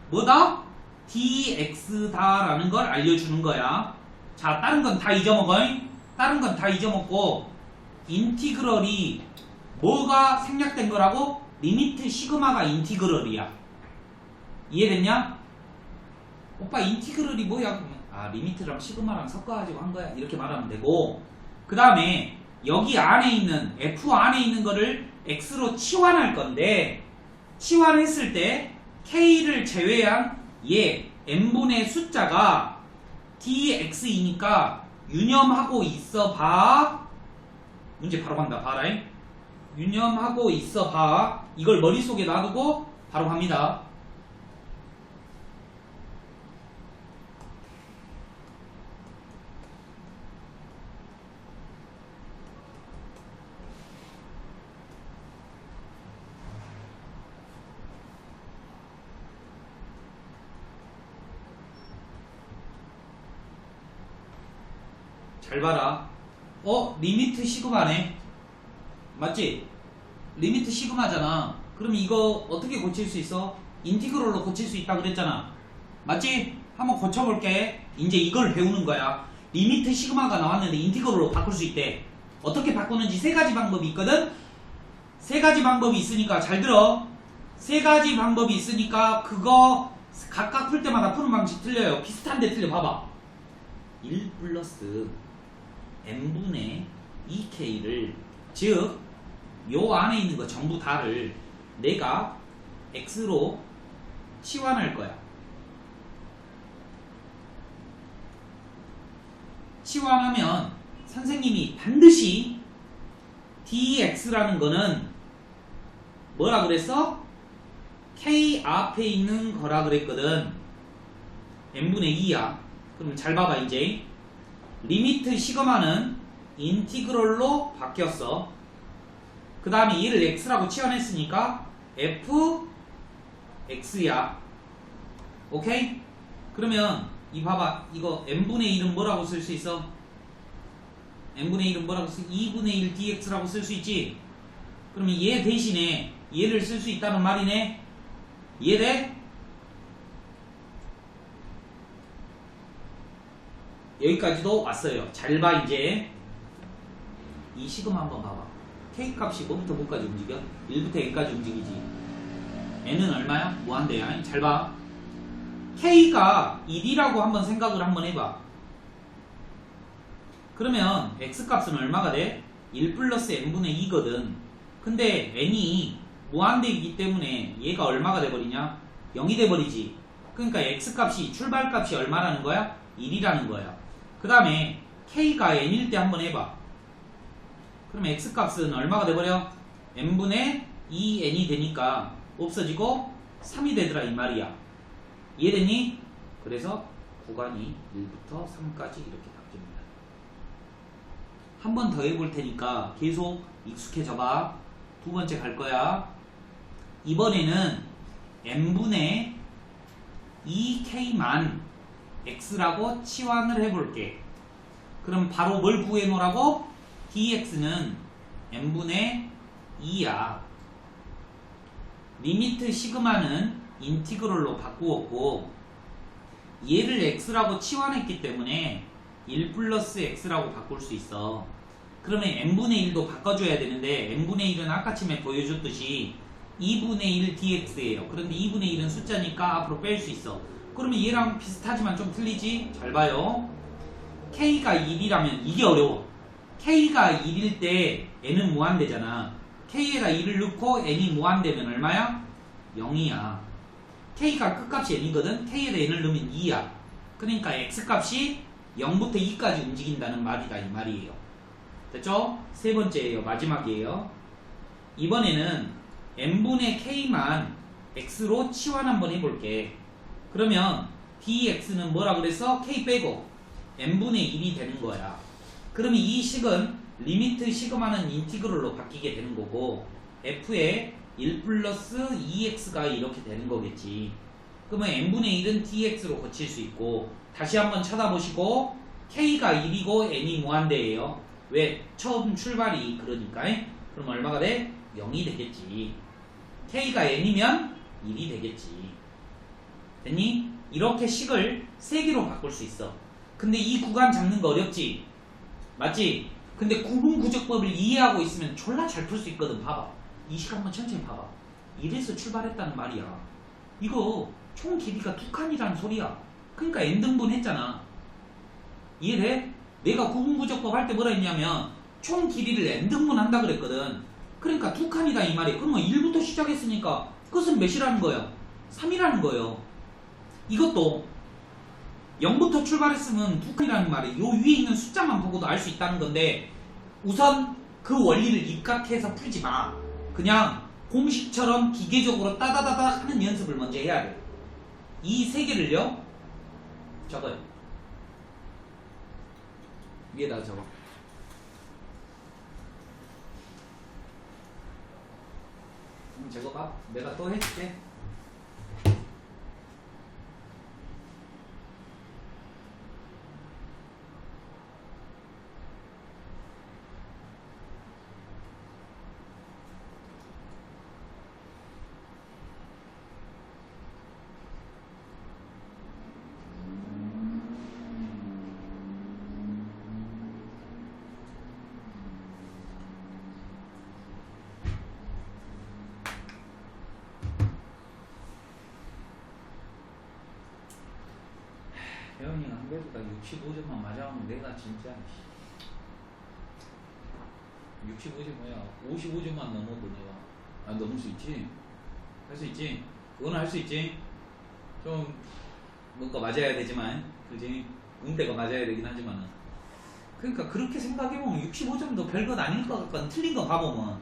뭐다? dx다라는 걸 알려주는 거야. 자, 다른 건 다 잊어먹어. 다른 건 다 잊어먹고 인티그럴이 뭐가 생략된 거라고? 리미트 시그마가 인티그럴이야. 이해됐냐? 오빠 인티그럴이 뭐야? 아, 리미트랑 시그마랑 섞어가지고 한 거야. 이렇게 말하면 되고, 그 다음에 여기 안에 있는 f 안에 있는 거를 x로 치환할 건데, 치환했을 때 k를 제외한 얘 n분의 숫자가 dx이니까 유념하고 있어 봐. 문제 바로 간다. 봐라잉. 유념하고 있어 봐. 이걸 머릿속에 놔두고 바로 갑니다. 잘 봐라. 리미트 시그마네. 맞지? 리미트 시그마잖아. 그럼 이거 어떻게 고칠 수 있어? 인티그럴로 고칠 수 있다 그랬잖아. 맞지? 한번 고쳐볼게. 이제 이걸 배우는 거야. 리미트 시그마가 나왔는데 인티그럴로 바꿀 수 있대. 어떻게 바꾸는지 세 가지 방법이 있거든? 세 가지 방법이 있으니까 잘 들어. 세 가지 방법이 있으니까 그거 각각 풀 때마다 푸는 방식 틀려요. 비슷한데 틀려. 봐봐. 1 플러스 n분의 2k를, 즉 요 안에 있는 거 전부 다를 내가 x로 치환할 거야. 치환하면 선생님이 반드시 dx라는 거는 뭐라 그랬어? k 앞에 있는 거라 그랬거든. n분의 2야. 그럼 잘 봐봐. 이제 리미트 시그마는 인티그럴로 바뀌었어. 그 다음에 얘를 x라고 치환했으니까 fx야. 오케이? 그러면 이 봐봐. 이거 n분의 1은 뭐라고 쓸 수 있어? n분의 1은 뭐라고 쓸? 2분의 1 dx라고 쓸 수 있지? 그러면 얘 대신에 얘를 쓸 수 있다는 말이네. 이해돼? 여기까지도 왔어요. 잘 봐. 이제 이 시그마 한번 봐봐. k 값이 뭐부터 뭐까지 움직여? 1부터 n까지 움직이지. n은 얼마야? 무한대야. 잘 봐. k가 1이라고 한번 생각을 한번 해봐. 그러면 x 값은 얼마가 돼? 1 플러스 n분의 2거든. 근데 n이 무한대이기 때문에 얘가 얼마가 돼버리냐? 0이 돼버리지. 그러니까 x 값이, 출발 값이 얼마라는 거야? 1이라는 거야. 그 다음에 k가 n일 때 한번 해봐. 그럼 x 값은 얼마가 돼버려? n분의 2n이 되니까 없어지고 3이 되더라 이 말이야. 이해됐니? 그래서 구간이 1부터 3까지 이렇게 바뀝니다. 한 번 더 해볼 테니까 계속 익숙해져 봐. 두 번째 갈 거야. 이번에는 n분의 2k만 x라고 치환을 해볼게. 그럼 바로 뭘 구해놓으라고? dx는 n분의 2야. 리미트 시그마는 인티그럴로 바꾸었고 얘를 x라고 치환했기 때문에 1 플러스 x라고 바꿀 수 있어. 그러면 n분의 1도 바꿔줘야 되는데 n분의 1은 아까 처음에 보여줬듯이 2분의 1 dx예요. 그런데 2분의 1은 숫자니까 앞으로 뺄 수 있어. 그러면 얘랑 비슷하지만 좀 틀리지? 잘 봐요. k가 1이라면 이게 어려워. k가 1일 때 n은 무한대잖아. k에다 1을 넣고 n이 무한대면 얼마야? 0이야. k가 끝값이 n이거든. k에다 n을 넣으면 2야. 그러니까 x값이 0부터 2까지 움직인다는 말이다 이 말이에요. 됐죠? 세 번째예요. 마지막이에요. 이번에는 n분의 k만 x로 치환 한번 해볼게. 그러면 dx는 뭐라 그랬어? k 빼고 n분의 1이 되는 거야. 그러면 이 식은 리미트 시그마는 인티그럴로 바뀌게 되는 거고 f에 1 플러스 2x가 이렇게 되는 거겠지. 그러면 n분의 1은 dx로 고칠 수 있고 다시 한번 쳐다보시고 k가 1이고 n이 무한대예요. 왜? 처음 출발이 그러니까. 그럼 얼마가 돼? 0이 되겠지. k가 n이면 1이 되겠지. 됐니? 이렇게 식을 3개로 바꿀 수 있어. 근데 이 구간 잡는 거 어렵지? 맞지? 근데 구분구적법을 이해하고 있으면 졸라 잘 풀 수 있거든. 봐봐. 이 식 한번 천천히 봐봐. 이래서 출발했다는 말이야. 이거 총 길이가 2칸이라는 소리야. 그러니까 n등분 했잖아. 이해돼? 내가 구분구적법 할 때 뭐라 했냐면 총 길이를 n등분 한다 그랬거든. 그러니까 2칸이다 이 말이야. 그러면 1부터 시작했으니까 끝은 몇이라는 거야? 3이라는 거예요. 이것도 0부터 출발했으면 2칸이라는 말이에요. 요 위에 있는 숫자만 보고도 알 수 있다는 건데 우선 그 원리를 입각해서 풀지 마. 그냥 공식처럼 기계적으로 따다다다 하는 연습을 먼저 해야 돼. 이 세 개를요 적어요. 위에다가 적어. 적어봐. 내가 또 해줄게. 혜원이가 한 배보다 65점만 맞아오면 내가 진짜 65점 뭐야 55점만 넘어도 내가 넘을 수 있지. 할 수 있지. 그거는 할 수 있지. 좀 뭔가 맞아야 되지만 그지. 응대가 맞아야 되긴 하지만은 그러니까 그렇게 생각해보면 65점도 별것 아닐 것 같거든. 틀린 거 봐보면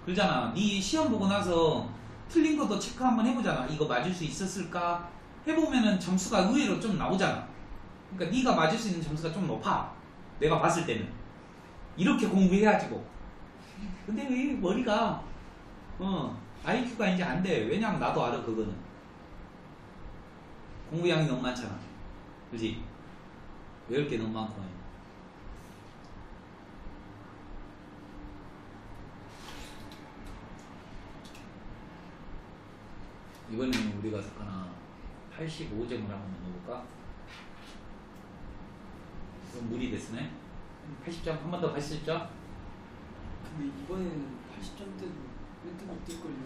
그러잖아. 네 시험 보고 나서 틀린 것도 체크 한번 해보잖아. 이거 맞을 수 있었을까 해보면은 점수가 의외로 좀 나오잖아. 그러니까 네가 맞을 수 있는 점수가 좀 높아. 내가 봤을 때는 이렇게 공부해야지 뭐. 근데 왜 머리가 IQ가 이제 안 돼. 왜냐면 나도 알아. 그거는 공부량이 너무 많잖아. 그지? 외울 게 너무 많고. 이번에는 우리가 하나 85점을 한번 넣어볼까? 그럼 무리 됐으네. 80점 한 번 더 80점. 근데 이번에는 80점 때도 1등급 뛸걸요.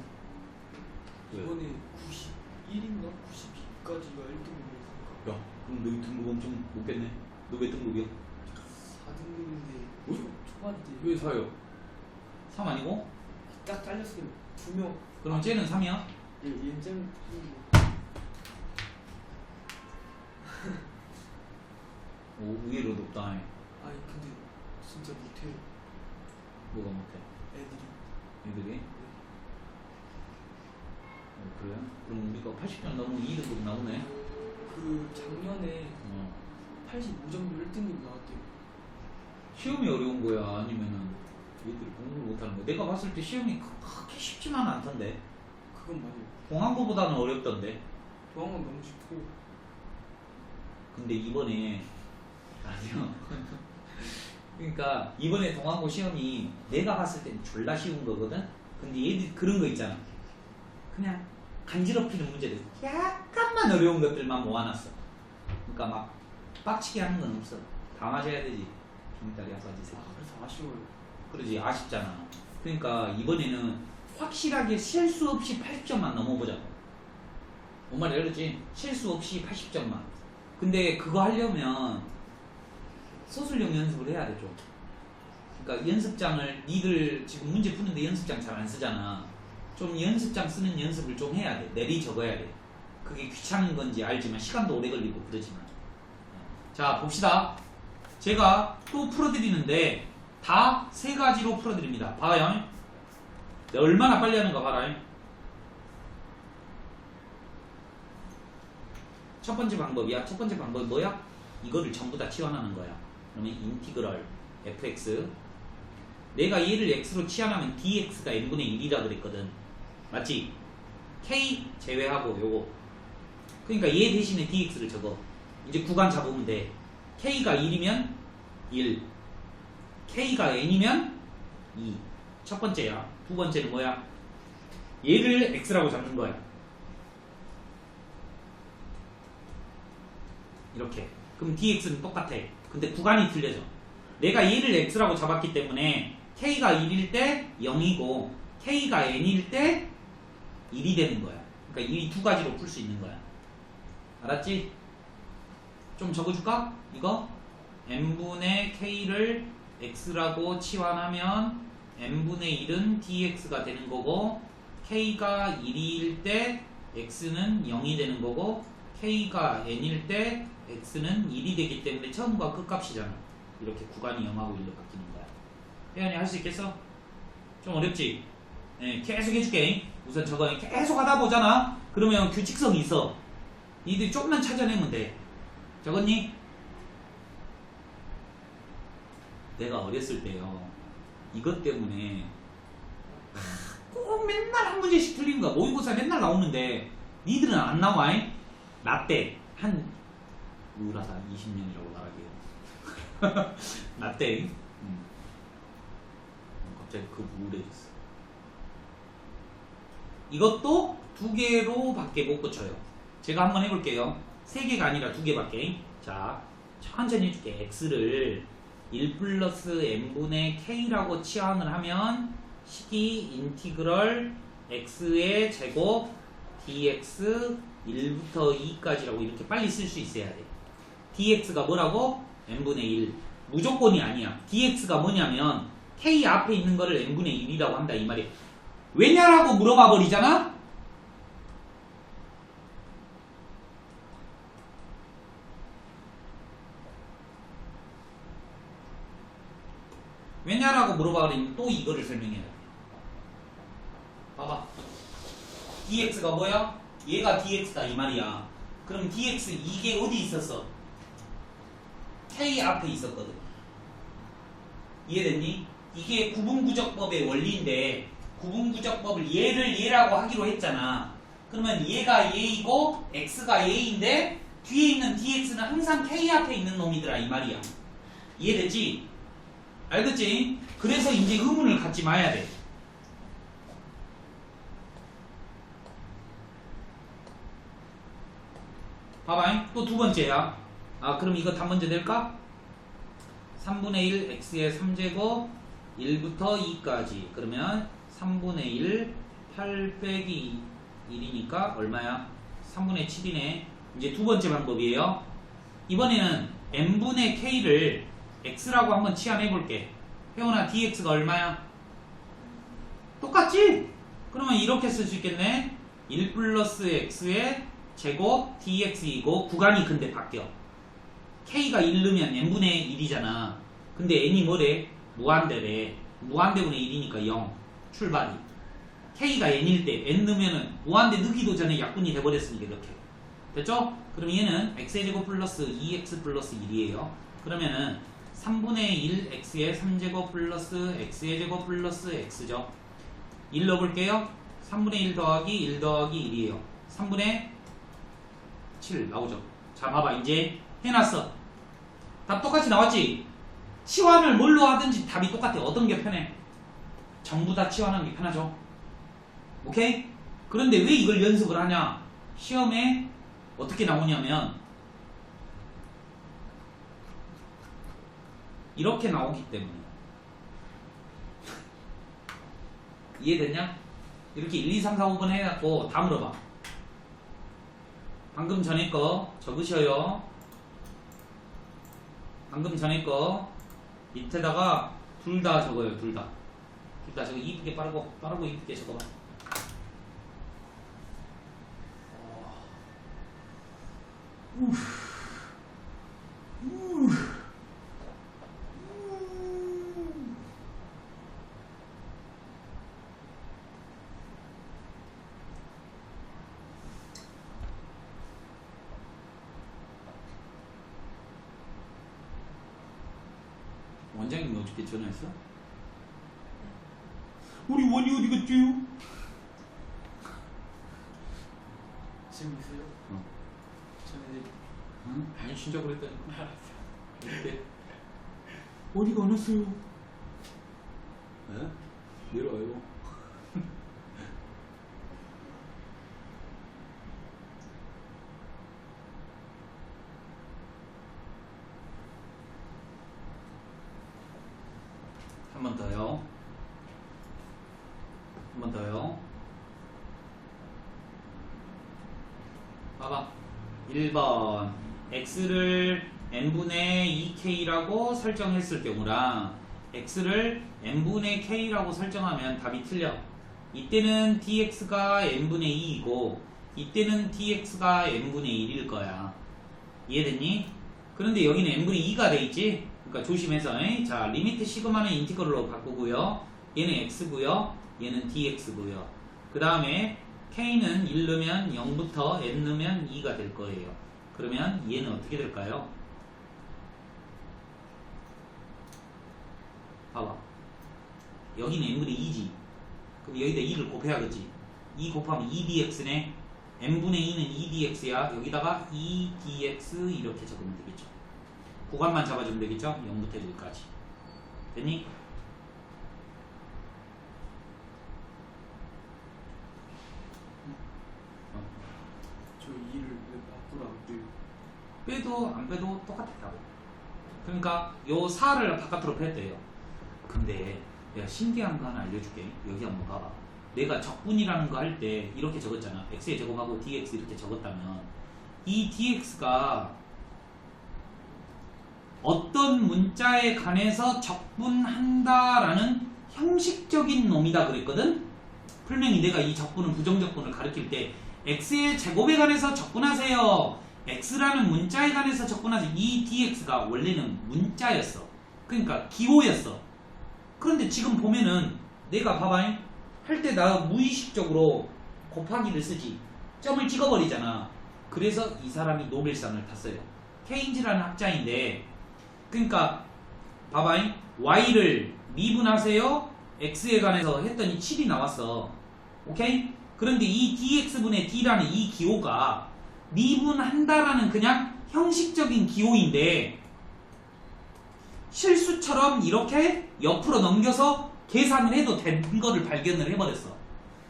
이번에 91인가 92까지가 1등급이었으니까. 야, 그럼 너 등급 엄청 높겠네. 너 몇 등급이야? 4등급인데 어? 초반 때 왜 4요? 3 아니고? 딱 잘렸어요. 2명. 그럼 쟤는 3이야? 얘는 오, 의외로 높다. 아니 근데 진짜 못해요. 뭐가 못해? 애들이. 애들이? 그래? 그럼 우리가 80점 넘으면 2등급 나오네? 그 작년에 85점도 1등급 나왔대요. 시험이 어려운 거야? 아니면은 얘들이 공부를 못하는 거야? 내가 봤을 때 시험이 그렇게 쉽지만 않던데. 그건 맞아요. 공항고보다는 어렵던데. 도항은 너무 쉽고. 근데 이번에 아니요. 그러니까 이번에 동아고 시험이 내가 봤을 땐 졸라 쉬운 거거든. 근데 얘들 그런 거 있잖아. 그냥 간지럽히는 문제들 약간만 어려운 것들만 모아놨어. 그러니까 막 빡치게 하는 건 없어. 다 맞아야 되지. 빙다리 아빠지 새끼. 그래서 아쉬워요. 그러지 아쉽잖아. 그러니까 이번에는 확실하게 실수 없이 80점만 넘어보자고. 뭔 말이 알겠지? 실수 없이 80점만. 근데 그거 하려면 소술용 연습을 해야 되죠. 그러니까 연습장을 니들 지금 문제 푸는데 연습장 잘 안 쓰잖아. 좀 연습장 쓰는 연습을 좀 해야 돼. 내리 적어야 돼. 그게 귀찮은 건지 알지만 시간도 오래 걸리고 그러지만. 자 봅시다. 제가 또 풀어드리는데 다 세 가지로 풀어드립니다. 봐요. 내가 얼마나 빨리 하는가 봐라. 첫 번째 방법이야. 첫 번째 방법이 뭐야? 이거를 전부 다 치환하는 거야. 그러면 인티그럴 fx 내가 얘를 x로 치환하면 dx가 n분의 1이라 그랬거든. 맞지? k 제외하고 요거. 그러니까 얘 대신에 dx를 적어. 이제 구간 잡으면 돼. k가 1이면 1, k가 n이면 2. 첫 번째야. 두 번째는 뭐야? 얘를 x라고 잡는 거야. 이렇게. 그럼 dx는 똑같아. 근데 구간이 틀려져. 내가 얘를 x라고 잡았기 때문에 k가 1일 때 0이고 k가 n일 때 1이 되는 거야. 그러니까 이 두 가지로 풀 수 있는 거야. 알았지? 좀 적어줄까? 이거 n분의 k를 x라고 치환하면 n분의 1은 dx가 되는 거고 k가 1일 때 x는 0이 되는 거고 k가 n일 때 x는 1이 되기 때문에 처음과 끝값이잖아. 이렇게 구간이 0하고 1로 바뀌는 거야. 혜연이 할 수 있겠어? 좀 어렵지? 네, 계속 해줄게. 우선 저거 계속 하다 보잖아. 그러면 규칙성이 있어. 니들이 조금만 찾아내면 돼. 적었니? 내가 어렸을 때요. 이것 때문에 꼭 맨날 한 문제씩 틀리는 거야. 모의고사 맨날 나오는데 니들은 안 나와. 나 때 한 우울하다 20년이라고 말하기에요. 나 때 갑자기 그 우울해졌어. 이것도 두 개로 밖에 못 고쳐요. 제가 한번 해볼게요. 세 개가 아니라 두 개밖에. 자, 천천히 해줄게. x를 1 플러스 n분의 k라고 치환을 하면 식이 인티그럴 x의 제곱 dx 1부터 2까지라고 이렇게 빨리 쓸 수 있어야 돼. dx가 뭐라고? n분의 1. 무조건이 아니야. dx가 뭐냐면 k 앞에 있는 거를 n분의 1이라고 한다 이 말이야. 왜냐라고 물어봐 버리잖아? 왜냐라고 물어봐 버리면 또 이거를 설명해야 돼. 봐봐. dx가 뭐야? 얘가 dx다 이 말이야. 그럼 dx 이게 어디 있었어? k 앞에 있었거든. 이해됐니? 이게 구분구적법의 원리인데 구분구적법을 얘를 얘라고 하기로 했잖아. 그러면 얘가 얘이고 x가 얘인데 뒤에 있는 dx는 항상 k 앞에 있는 놈이더라 이 말이야. 이해됐지? 알겠지? 그래서 이제 의문을 갖지 마야 돼. 봐봐. 또 두 번째야. 아 그럼 이거 답 먼저 낼까? 3분의 1 x의 3제곱 1부터 2까지. 그러면 3분의 1 8 빼기 1이니까 얼마야? 3분의 7이네. 이제 두 번째 방법이에요. 이번에는 n분의 k를 x라고 한번 치환해 볼게. 혜원아 dx가 얼마야? 똑같지? 그러면 이렇게 쓸 수 있겠네. 1 플러스 x의 제곱 dx이고 구간이 근데 바뀌어. k가 1 넣으면 n분의 1이잖아. 근데 n이 뭐래? 무한대래. 무한대분의 1이니까 0. 출발이. k가 n일 때 n 넣으면은 무한대 넣기도 전에 약분이 돼버렸으니까 이렇게. 됐죠? 그럼 얘는 x의 제곱 플러스 2x 플러스 1이에요. 그러면은 3분의 1 x의 3제곱 플러스 x의 제곱 플러스 x죠. 1 넣어볼게요. 3분의 1 더하기 1 더하기 1이에요. 3분의 7 나오죠. 자 봐봐 이제 해놨어. 답 똑같이 나왔지? 치환을 뭘로 하든지 답이 똑같아. 어떤 게 편해? 전부 다 치환하는 게 편하죠. 오케이? 그런데 왜 이걸 연습을 하냐? 시험에 어떻게 나오냐면 이렇게 나오기 때문에. 이해됐냐? 이렇게 1, 2, 3, 4, 5번 해갖고 다 물어봐. 방금 전에 거 적으셔요. 방금 전에 거 밑에다가 둘 다 적어요. 둘 다. 둘 다 적어. 이쁘게 빠르고 이쁘게 적어봐. 원장님 어저께 전화했어? 우리 원이 어디 갔지요? 지금 있어요? 저는 이제 응? 아니 진짜 그랬다니까. 알았어요. 근데 어디가 안 왔어요? 네? 내려와요. 한 번 더요. 한 번 더요. 봐봐. 1번 x를 n분의 2k라고 설정했을 경우랑 x를 n분의 k라고 설정하면 답이 틀려. 이때는 dx가 n분의 2이고 이때는 dx가 n분의 1일 거야. 이해됐니? 그런데 여기는 n분의 2가 돼 있지? 그러니까 조심해서. 자, 리미트 시그마는 인티그럴로 바꾸고요. 얘는 x고요. 얘는 dx고요. 그 다음에 k는 1 넣으면 0부터 n 넣으면 2가 될 거예요. 그러면 얘는 어떻게 될까요? 봐봐. 여기는 n분의 2지. 그럼 여기다 2를 곱해야겠지. 2 곱하면 2dx네. n분의 2는 2dx야. 여기다가 2dx 이렇게 적으면 되겠죠. 구간만 잡아주면 되겠죠? 0부터 1까지. 됐니? 저 2를 왜 밖으로 안 빼요? 빼도 안 빼도 똑같아요. 그러니까 요 4를 바깥으로 뺐대요. 근데 내가 신기한 거 하나 알려줄게. 여기 한번 봐봐. 내가 적분이라는 거 할 때 이렇게 적었잖아. x의 제곱하고 dx 이렇게 적었다면 이 dx가 어떤 문자에 관해서 적분한다라는 형식적인 놈이다 그랬거든? 분명히 내가 이 적분은 부정적분을 가리킬 때 x의 제곱에 관해서 적분하세요. x라는 문자에 관해서 적분하세요. 이 dx가 원래는 문자였어. 그러니까 기호였어. 그런데 지금 보면은 내가 봐봐. 할 때 나 무의식적으로 곱하기를 쓰지. 점을 찍어버리잖아. 그래서 이 사람이 노벨상을 탔어요. 케인즈라는 학자인데 그러니까 봐봐. y를 미분하세요. x에 관해서 했더니 7이 나왔어. 오케이? 그런데 이 dx분의 d라는 이 기호가 미분한다라는 그냥 형식적인 기호인데 실수처럼 이렇게 옆으로 넘겨서 계산을 해도 된 거를 발견을 해버렸어.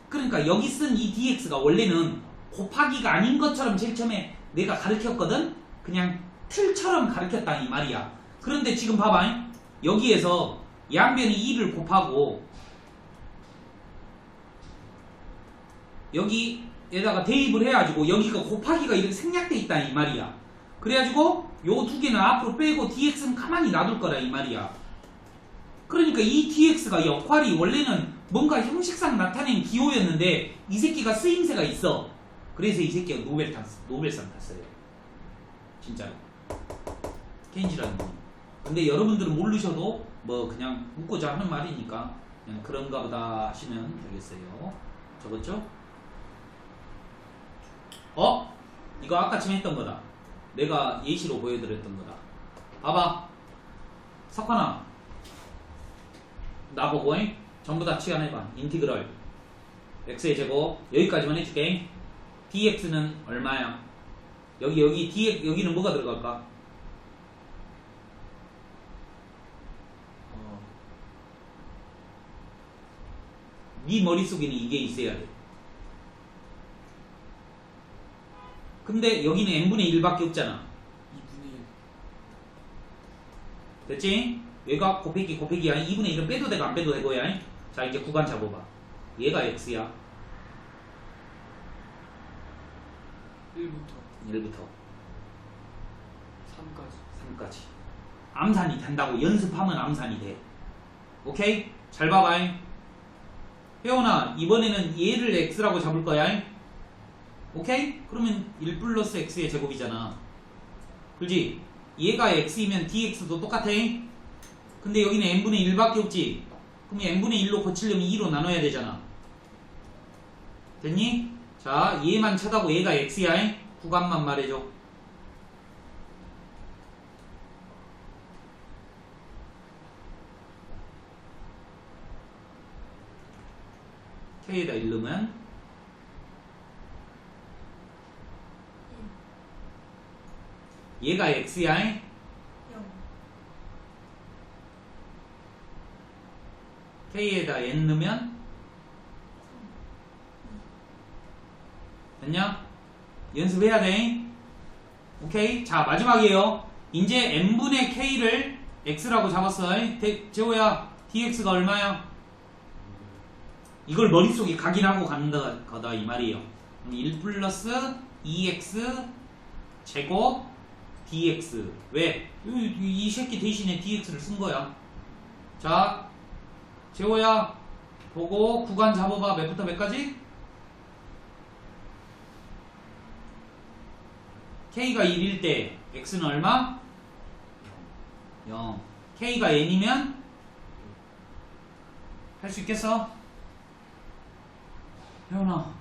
그러니까 여기 쓴 이 dx가 원래는 곱하기가 아닌 것처럼 제일 처음에 내가 가르쳤거든? 그냥 틀처럼 가르쳤다 이 말이야. 그런데 지금 봐봐. 여기에서 양변이 2를 곱하고 여기에다가 대입을 해가지고 여기가 곱하기가 이렇게 생략돼 있다 이 말이야. 그래가지고 요 두 개는 앞으로 빼고 dx는 가만히 놔둘 거라 이 말이야. 그러니까 이 dx가 역할이 원래는 뭔가 형식상 나타낸 기호였는데 이 새끼가 쓰임새가 있어. 그래서 이 새끼가 노벨상 탔어요. 진짜로. 케인즈라는 분. 근데 여러분들은 모르셔도 뭐 그냥 웃고자 하는 말이니까 그냥 그런가 보다 하시면 되겠어요. 적었죠? 이거 아까쯤 했던 거다. 내가 예시로 보여드렸던 거다. 봐봐. 석환아. 나보고 전부 다 치환해봐. 인티그럴 x의 제곱 여기까지만 해줄게. dx는 얼마야? 여기 dx 여기는 뭐가 들어갈까? 네 머릿속에는 이게 있어야 돼. 근데 여기는 n분의 1밖에 없잖아. 2분의 1. 됐지? 얘가 곱하기야. 2분의 1은 빼도 되고 안 빼도 되고야. 자, 이제 구간 잡아봐. 얘가 x야. 1부터 1부터 3까지. 3까지. 암산이 된다고. 연습하면 암산이 돼. 오케이? 잘 봐봐. 혜원아, 이번에는 얘를 x라고 잡을 거야. 오케이? 그러면 1 플러스 x의 제곱이잖아. 그렇지? 얘가 x이면 dx도 똑같아. 근데 여기는 n분의 1밖에 없지? 그럼 n분의 1로 고치려면 2로 나눠야 되잖아. 됐니? 자, 얘만 쳐다고. 얘가 x야. 구간만 말해줘. k에다 1 넣으면 얘가 x야. 0. k에다 n 넣으면 됐냐? 연습해야 돼. 오케이? 자, 마지막이에요. 이제 n분의 k를 x라고 잡았어. 재호야, dx가 얼마야? 이걸 머릿속에 각인하고 가는 거다 이 말이에요. 1 플러스 2x 제곱 dx. 왜? 이 새끼 대신에 dx를 쓴 거야. 자, 재호야, 보고 구간 잡아봐. 몇부터 몇까지? k가 1일 때 x는 얼마? 0. k가 n이면 할 수 있겠어? 혜원아,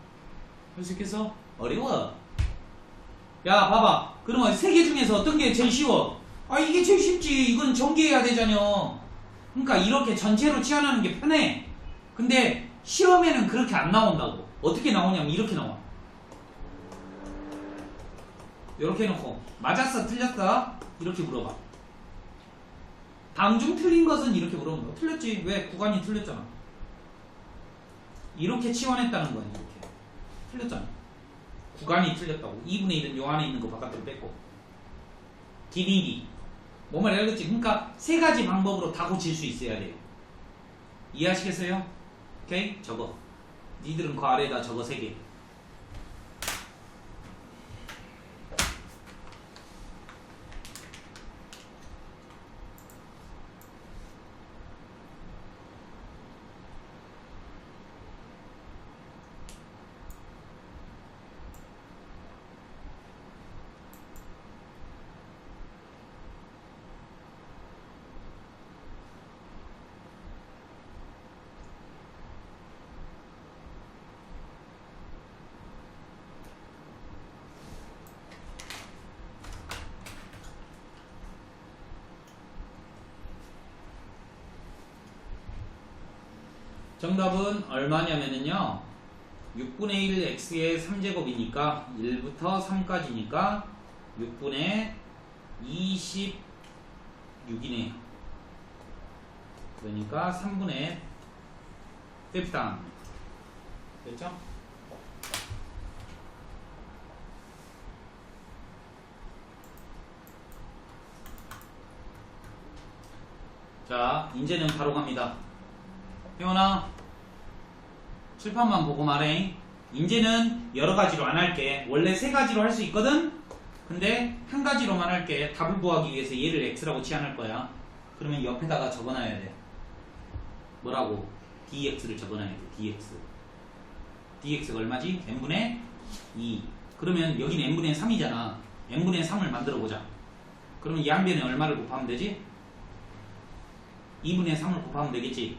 할 수 있겠어? 어려워. 야, 봐봐. 그러면 세 개 중에서 어떤 게 제일 쉬워? 아, 이게 제일 쉽지. 이건 전개해야 되잖여. 그러니까 이렇게 전체로 치환하는 게 편해. 근데 시험에는 그렇게 안 나온다고. 어떻게 나오냐면 이렇게 나와. 이렇게 해놓고 맞았어 틀렸어? 이렇게 물어봐. 다음 중 틀린 것은 이렇게 물어본다. 틀렸지. 왜? 구간이 틀렸잖아. 이렇게 치환했다는 거야. 이렇게 틀렸잖아. 구간이 틀렸다고. 2분의 1은 요 안에 있는 거 바깥으로 뺐고 길이 뭐 말이야, 알겠지? 그러니까 세 가지 방법으로 다 고칠 수 있어야 돼요. 이해하시겠어요? 오케이? 적어. 니들은 그 아래에다 적어. 3개. 정답은 얼마냐면요 6분의 1 x의 3제곱이니까 1부터 3까지니까 6분의 26이네요. 그러니까 3분의 뺍시다. 됐죠? 자, 이제는 바로 갑니다. 혜원아, 칠판만 보고 말해. 이제는 여러 가지로 안 할게. 원래 세 가지로 할 수 있거든? 근데 한 가지로만 할게. 답을 구하기 위해서 얘를 x라고 치환할 거야. 그러면 옆에다가 적어놔야 돼. 뭐라고? dx를 적어놔야 돼. dx가 얼마지? n분의 2. 그러면 여기는 n분의 3이잖아. n분의 3을 만들어 보자. 그러면 이 한 변에 얼마를 곱하면 되지? 2분의 3을 곱하면 되겠지?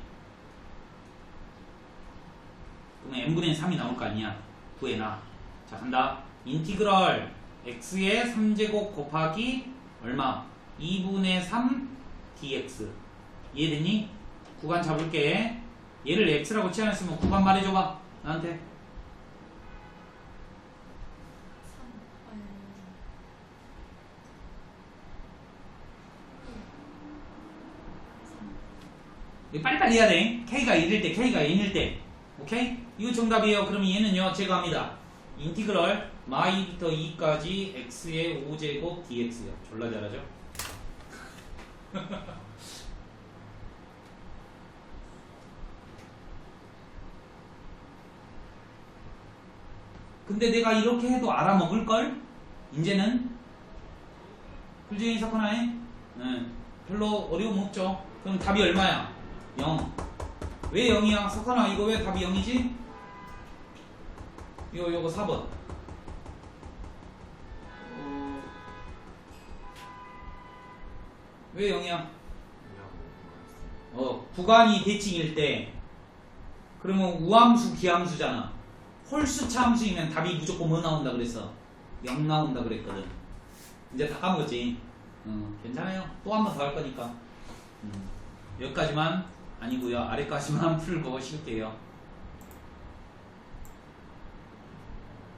그러면 n분의 3이 나올 거 아니야. 구해놔. 자, 간다. 인티그럴 x의 3제곱 곱하기 얼마? 2분의 3 dx. 이해됐니? 구간 잡을게. 얘를 x라고 치환했으면 구간 말해줘봐. 나한테. 3. 빨리빨리 해야 돼. k가 1일 때, k가 n일 때. 오케이? 이거 정답이에요. 그러면 얘는요, 제가 합니다. 인티그럴 마이부터 2까지 x의 5제곱 dx요. 졸라 잘하죠? 근데 내가 이렇게 해도 알아먹을걸? 이제는 풀진이 사커나에 별로 어려움 없죠. 그럼 답이 얼마야? 0. 왜 0이야? 사커나 이거 왜 답이 0이지? 요거 4번. 왜 0이야? 구간이 대칭일 때 그러면 우함수 기함수잖아. 홀수차 함수이면 답이 무조건 뭐 나온다 그랬어? 0 나온다 그랬거든. 이제 다 까먹었지? 괜찮아요. 또 한 번 더 할 거니까. 여기까지만 아니고요. 아래까지만 풀고 쉴게요.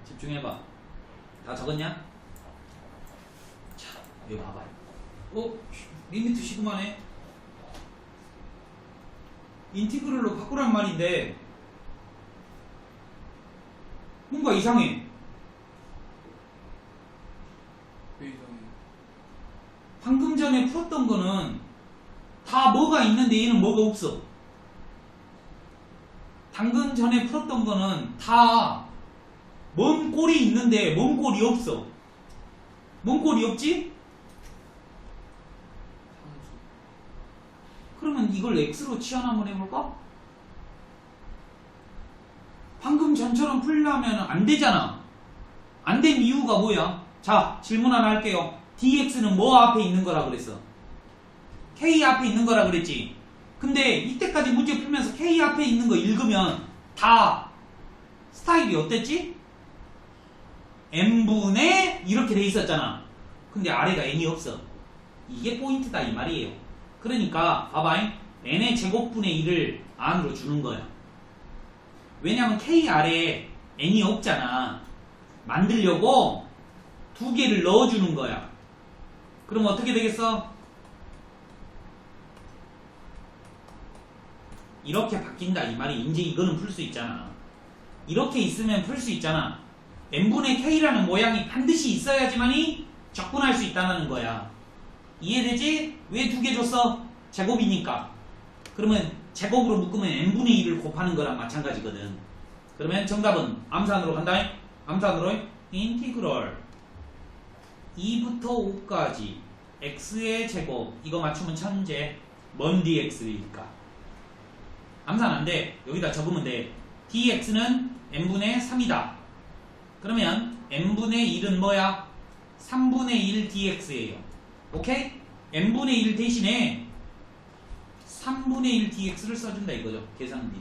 집중해봐. 다 적었냐? 자, 여기 봐봐. 리미트 시그마네. 인티그럴로 바꾸란 말인데 뭔가 이상해. 왜 이상해? 방금 전에 풀었던 거는 다 뭐가 있는데 얘는 뭐가 없어. 방금 전에 풀었던 거는 다 먼 꼴이 있는데 먼 꼴이 없어. 먼 꼴이 없지? 그러면 이걸 x로 치환 한번 해볼까? 방금 전처럼 풀려면 안 되잖아. 안 된 이유가 뭐야? 자, 질문 하나 할게요. dx는 뭐 앞에 있는 거라 그랬어? k 앞에 있는 거라 그랬지? 근데 이때까지 문제 풀면서 k 앞에 있는 거 읽으면 다 스타일이 어땠지? n분의 이렇게 돼 있었잖아. 근데 아래가 n이 없어. 이게 포인트다 이 말이에요. 그러니까 봐봐. n의 제곱분의 1을 안으로 주는 거야. 왜냐면 k 아래에 n이 없잖아. 만들려고 두 개를 넣어주는 거야. 그럼 어떻게 되겠어? 이렇게 바뀐다 이 말이. 이제 이거는 풀 수 있잖아. 이렇게 있으면 풀 수 있잖아. n분의 k라는 모양이 반드시 있어야지만이 적분할 수 있다는 거야. 이해되지? 왜 두 개 줬어? 제곱이니까. 그러면 제곱으로 묶으면 n분의 1을 곱하는 거랑 마찬가지거든. 그러면 정답은 암산으로 간다. 암산으로 인티그럴 2부터 5까지 x의 제곱. 이거 맞추면 천재. 먼 dx니까. 암산 안 돼. 여기다 적으면 돼. dx는 n분의 3이다. 그러면 n분의 1은 뭐야? 3분의 1 dx예요. 오케이? n분의 1 대신에 3분의 1 dx를 써준다 이거죠. 계산비.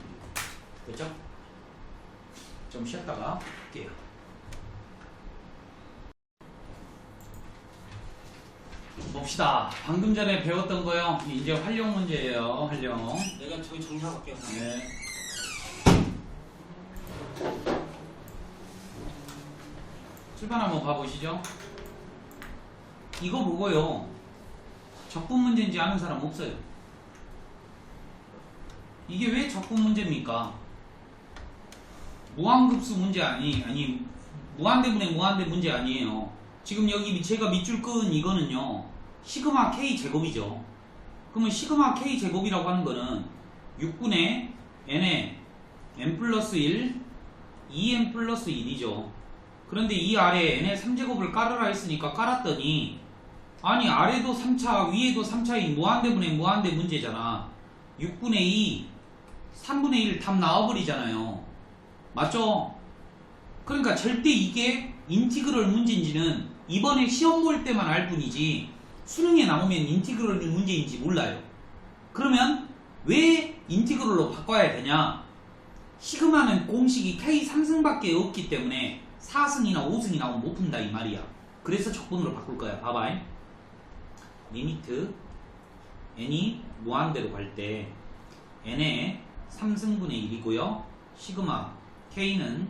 그렇죠? 좀 쉬었다가 할게요. 봅시다. 방금 전에 배웠던 거요. 이제 활용 문제예요. 활용. 내가 저기 정리할게요. 네. 출발 한번 봐보시죠. 이거 보고요. 적분 문제인지 아는 사람 없어요. 이게 왜 적분 문제입니까? 무한급수 문제 아니 무한대분의 무한대 문제 아니에요. 지금 여기 제가 밑줄 끈 이거는요. 시그마 k 제곱이죠. 그러면 시그마 k 제곱이라고 하는 거는 6분의 n에 n 플러스 1 2n 플러스 1이죠. 그런데 이 아래에 n의 3제곱을 깔으라 했으니까 깔았더니 아니 아래도 3차 위에도 3차인 무한대분의 무한대 문제잖아. 6분의 2 3분의 1 답 나와버리잖아요. 맞죠? 그러니까 절대 이게 인티그럴 문제인지는 이번에 시험 볼 때만 알 뿐이지 수능에 나오면 인티그럴 문제인지 몰라요. 그러면 왜 인티그럴로 바꿔야 되냐? 시그마는 공식이 k 3승밖에 없기 때문에 4승이나 5승이 나오면 못 푼다 이 말이야. 그래서 적분으로 바꿀 거야. 봐봐. 리미트 n이 무한대로 갈 때 n의 3승분의 1이고요. 시그마 k는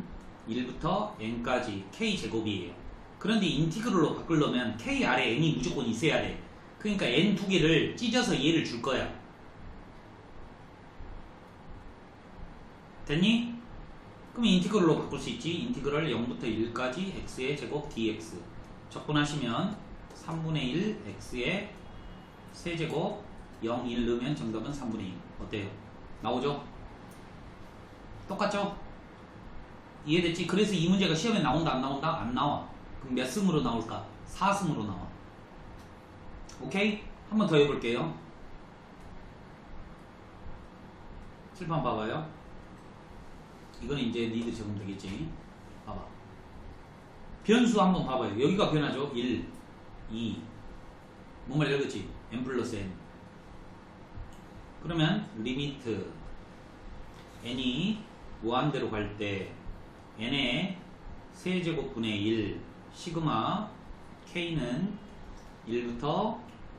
1부터 n까지 k 제곱이에요. 그런데 인티그럴로 바꾸려면 k 아래 n이 무조건 있어야 돼. 그러니까 n 두 개를 찢어서 얘를 줄 거야. 됐니? 그럼 인티그럴로 바꿀 수 있지. 인티그럴 0부터 1까지 x의 제곱 dx 적분하시면 3분의 1 x의 세제곱 0, 1 넣으면 정답은 3분의 1. 어때요? 나오죠? 똑같죠? 이해됐지? 그래서 이 문제가 시험에 나온다 안 나온다? 안 나와. 그럼 몇 승으로 나올까? 4승으로 나와. 오케이? 한 번 더 해볼게요. 칠판 봐봐요. 이거는 이제 니들 적으면 되겠지. 봐봐. 변수 한번 봐봐요. 여기가 변하죠. 1, 2 뭔말 읽었지? n 플러스 n. 그러면 리미트 n이 무한대로 갈 때 n의 세제곱분의 1 시그마 k는 1부터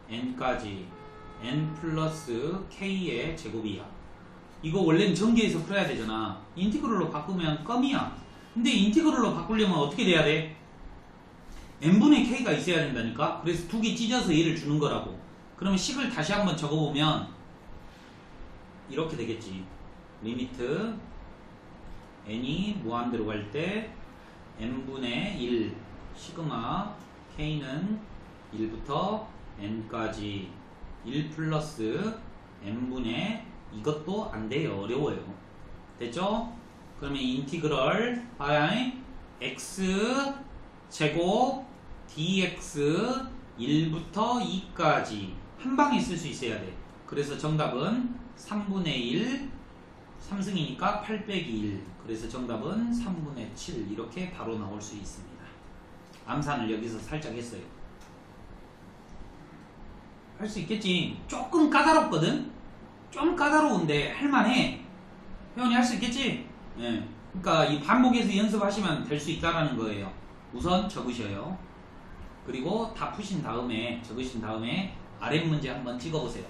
n까지 n 플러스 k의 제곱이야. 이거 원래는 전개해서 풀어야 되잖아. 인티그럴로 바꾸면 껌이야. 근데 인티그럴로 바꾸려면 어떻게 돼야 돼? n분의 k가 있어야 된다니까. 그래서 두 개 찢어서 얘를 주는 거라고. 그러면 식을 다시 한번 적어보면 이렇게 되겠지. 리미트 n이 무한대로 갈 때 n분의 1 시그마 k는 1부터 n까지 1 플러스 n분의 이것도 안 돼요. 어려워요. 됐죠? 그러면 인티그럴 x 제곱 dx 1부터 2까지 한 방에 쓸 수 있어야 돼. 그래서 정답은 3분의 1 3승이니까 8 빼기 1. 그래서 정답은 3분의 7 이렇게 바로 나올 수 있습니다. 암산을 여기서 살짝 했어요. 할 수 있겠지. 조금 까다롭거든. 좀 까다로운데 할만해. 회원이 할 수 있겠지. 예. 그러니까 이 반복해서 연습하시면 될 수 있다라는 거예요. 우선 적으셔요. 그리고 다 푸신 다음에 적으신 다음에 아랫 문제 한번 찍어보세요.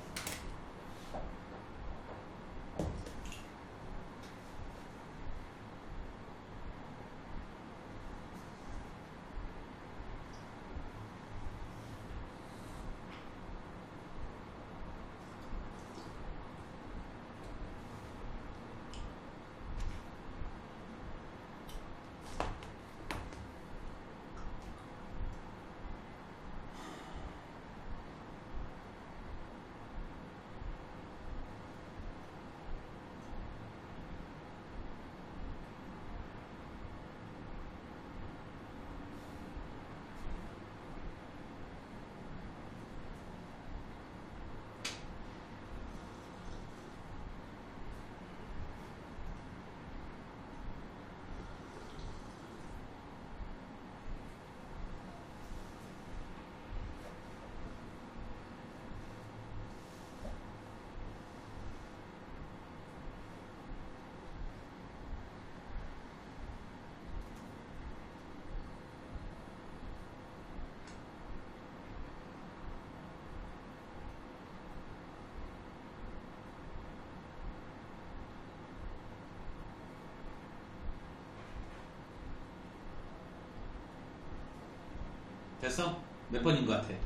됐어? 몇 번인 것 같아? 네?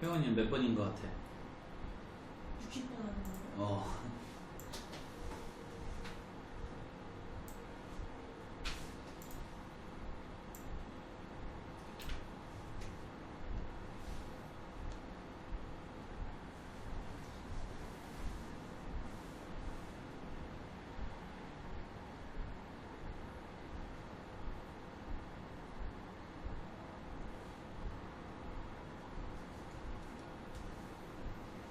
회원님 몇 번인 것 같아? 60번 하는 거예요? 어.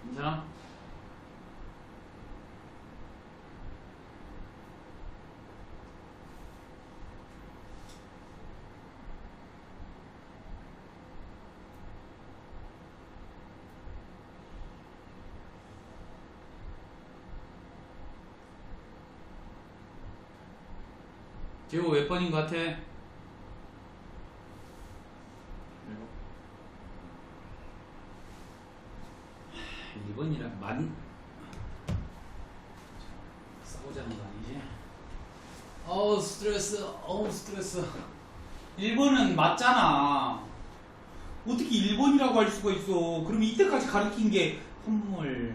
괜찮아? 지호 몇 번인 것 같아? 1번이라 싸우자는 거 아니지? 어우 스트레스. 어우 스트레스. 1번은 맞잖아. 어떻게 1번이라고 할 수가 있어. 그럼 이때까지 가르친 게 헛물.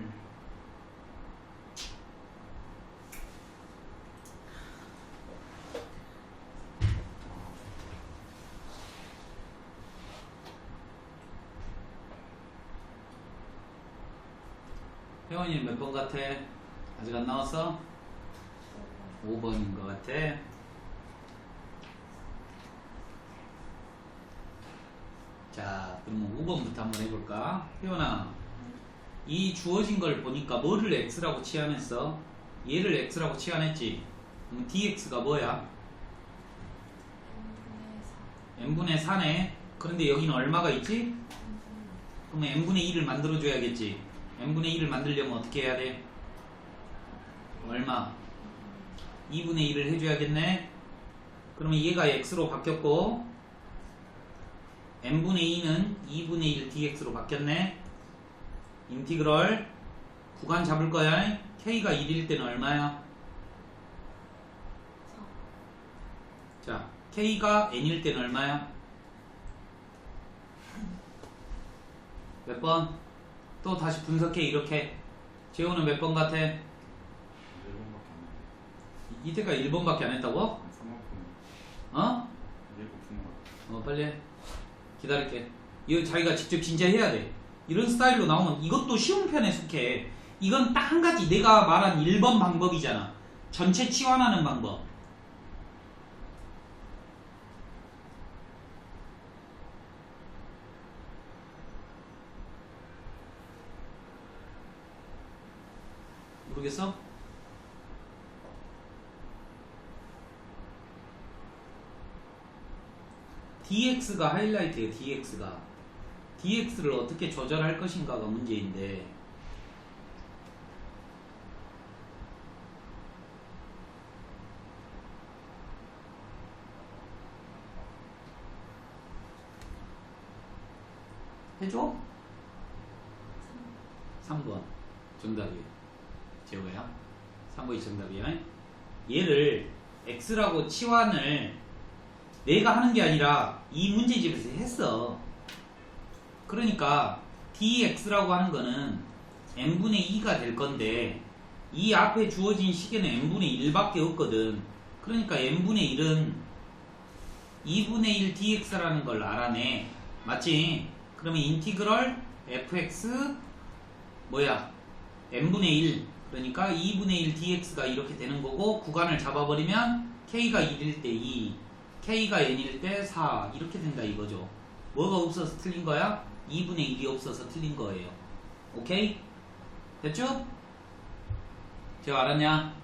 혜원이 몇 번 같아? 아직 안 나왔어? 5번인 것 같아. 자, 그럼 5번부터 한번 해볼까? 혜원아, 이 주어진 걸 보니까 뭐를 x라고 치환했어? 얘를 x라고 치환했지? 그럼 dx가 뭐야? n분의 4네. 그런데 여기는 얼마가 있지? 그러면 n분의 2를 만들어줘야겠지. n분의 2를 만들려면 어떻게 해야 돼? 얼마? 2분의 1을 해줘야겠네. 그러면 얘가 x로 바뀌었고 n분의 2는 2분의 1 dx로 바뀌었네. 인티그럴 구간 잡을 거야. k가 1일 때는 얼마야? 자, k가 n일 때는 얼마야? 몇 번? 또 다시 분석해. 이렇게 재호는 몇 번 같아? 1번밖에 안 해. 이때가 1번밖에 안 했다고? 3번 어? 1번 푼 거. 빨리 해. 기다릴게. 이거 자기가 직접 진짜 해야 돼. 이런 스타일로 나오면 이것도 쉬운 편에 속해. 이건 딱 한 가지 내가 말한 1번 방법이잖아. 전체 치환하는 방법. 모르겠어? dx가 하이라이트예요. dx를 어떻게 조절할 것인가가 문제인데, 해줘? 3번 정답이에요. 재호야 3번이 정답이야. 얘를 x라고 치환을 내가 하는 게 아니라 이 문제집에서 했어. 그러니까 dx라고 하는 거는 n분의 2가 될 건데 이 앞에 주어진 식에는 n분의 1밖에 없거든. 그러니까 n분의 1은 2분의 1 dx라는 걸 알아내. 맞지? 그러면 인티그럴 fx 뭐야? n분의 1. 그러니까 2분의 1 dx가 이렇게 되는 거고, 구간을 잡아버리면 k가 1일 때 2, k가 n일 때 4 이렇게 된다 이거죠. 뭐가 없어서 틀린 거야? 2분의 1이 없어서 틀린 거예요. 오케이? 됐죠? 제가 알았냐?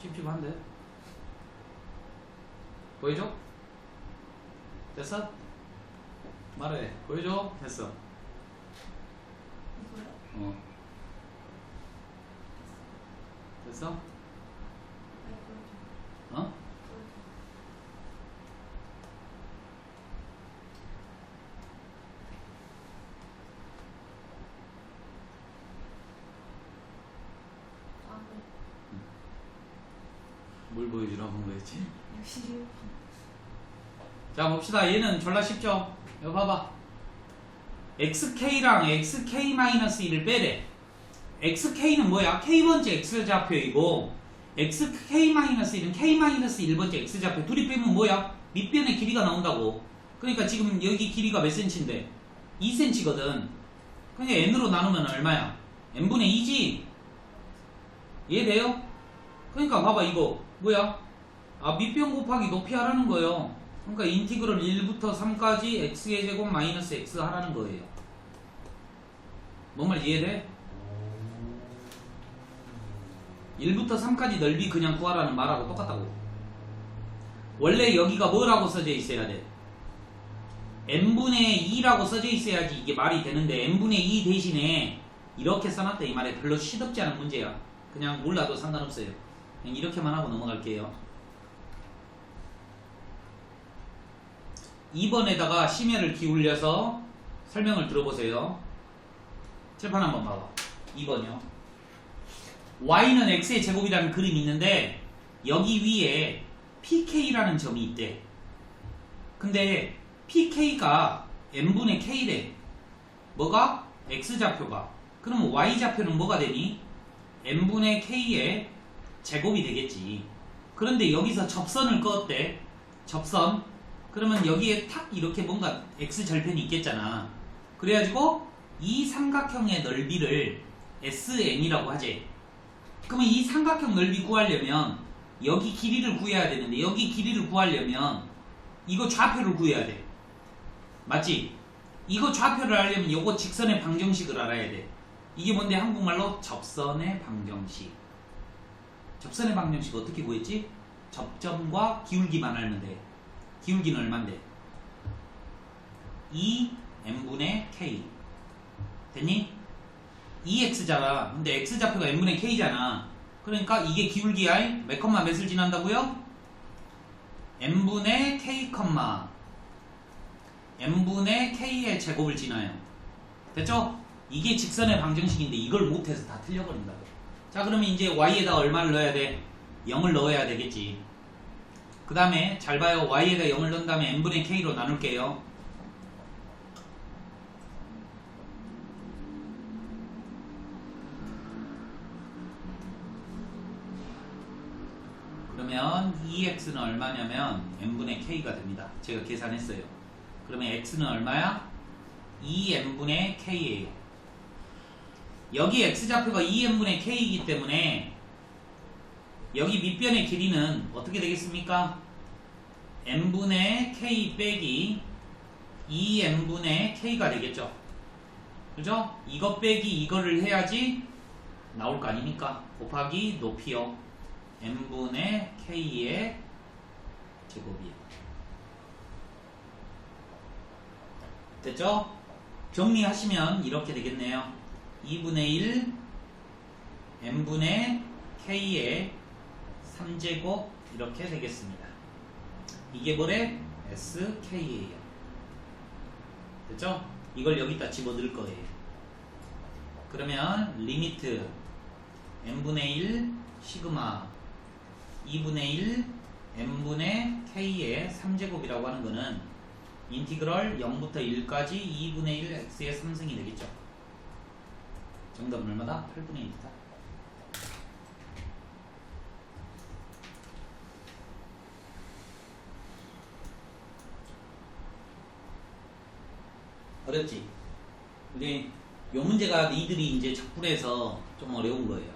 찝찝한데? 보여줘? 됐어? 말해. 보여줘? 됐어. 이거요? 됐어? 아니, 그래도. 어? 아, 네. 뭘 보여주라고 한 거였지? 61번. 자, 봅시다. 얘는 졸라 쉽죠? 이거 봐봐. xk랑 xk-1을 빼래. xk는 뭐야? k번째 x좌표이고 xk-1은 k-1번째 x좌표. 둘이 빼면 뭐야? 밑변의 길이가 나온다고. 그러니까 지금 여기 길이가 몇 cm인데? 2cm거든. 그러니까 n으로 나누면 얼마야? n분의 2지? 이해돼요? 그러니까 봐봐. 이거 뭐야? 아, 밑변 곱하기 높이 하라는 거예요. 그러니까 인티그럴 1부터 3까지 x의 제곱 마이너스 x 하라는 거예요. 뭔 말인지 이해돼? 1부터 3까지 넓이 그냥 구하라는 말하고 똑같다고. 원래 여기가 뭐라고 써져 있어야 돼? n분의 2라고 써져 있어야지 이게 말이 되는데 n분의 2 대신에 이렇게 써놨다 이 말에. 별로 시덥지 않은 문제야. 그냥 몰라도 상관없어요. 그냥 이렇게만 하고 넘어갈게요. 2번에다가 심혈을 기울여서 설명을 들어보세요. 칠판 한번 봐봐. 2번이요. y는 x의 제곱이라는 그림이 있는데 여기 위에 pk라는 점이 있대. 근데 pk가 n분의 k래. 뭐가? x좌표가. 그러면 y좌표는 뭐가 되니? n분의 k의 제곱이 되겠지. 그런데 여기서 접선을 그었대. 접선. 그러면 여기에 탁 이렇게 뭔가 x절편이 있겠잖아. 그래가지고 이 삼각형의 넓이를 SN이라고 하지. 그러면 이 삼각형 넓이 구하려면 여기 길이를 구해야 되는데 여기 길이를 구하려면 이거 좌표를 구해야 돼. 맞지? 이거 좌표를 알려면 요거 직선의 방정식을 알아야 돼. 이게 뭔데? 한국말로 접선의 방정식. 접선의 방정식 어떻게 구했지? 접점과 기울기만 알면 돼. 기울기는 얼만데? 2n분의 k. 됐니? 2x잖아. 근데 x좌표가 n분의 k잖아. 그러니까 이게 기울기 i 몇 컴마 몇을 지난다고요? n분의 k 컴마 n분의 k의 제곱을 지나요. 됐죠? 이게 직선의 방정식인데 이걸 못해서 다 틀려버린다고. 자, 그러면 이제 y에다 얼마를 넣어야 돼? 0을 넣어야 되겠지. 그 다음에 잘 봐요. y에다 0을 넣은 다음에 n분의 k로 나눌게요. 그러면 2x는 얼마냐면 n분의 k가 됩니다. 제가 계산했어요. 그러면 x는 얼마야? 2n분의 k예요. 여기 x좌표가 2n분의 k이기 때문에 여기 밑변의 길이는 어떻게 되겠습니까? n분의 k 빼기 2n분의 k가 되겠죠. 그죠? 이거 빼기 이거를 해야지 나올 거 아닙니까? 곱하기 높이요. n분의 k의 제곱이에요. 됐죠? 정리하시면 이렇게 되겠네요. 2분의 1 n분의 k의 3제곱 이렇게 되겠습니다. 이게 뭐래? sk예요. 됐죠? 이걸 여기다 집어넣을 거예요. 그러면 리미트 n분의 1 시그마 2분의 1 n분의 k의 3제곱이라고 하는 거는 인티그럴 0부터 1까지 2분의 1 x의 3승이 되겠죠. 정답은 얼마다? 8분의 1이다. 어렵지? 근데 요 문제가 니들이 이제 적분해서 좀 어려운 거예요.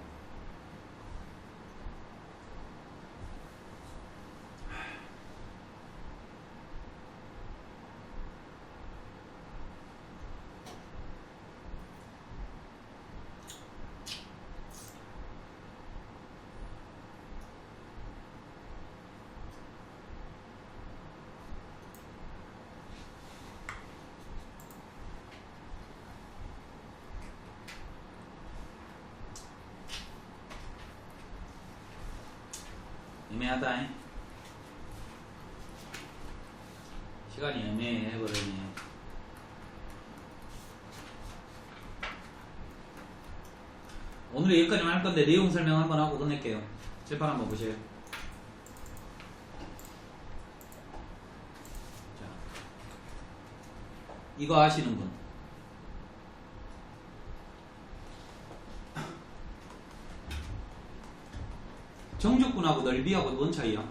애매하다. 시간이 애매해버리네. 오늘 여기까지만 할 건데 내용 설명 한번 하고 끝낼게요. 칠판 한번 보세요. 자, 이거 아시는 분? 정적분하고 넓이하고 뭔 차이야?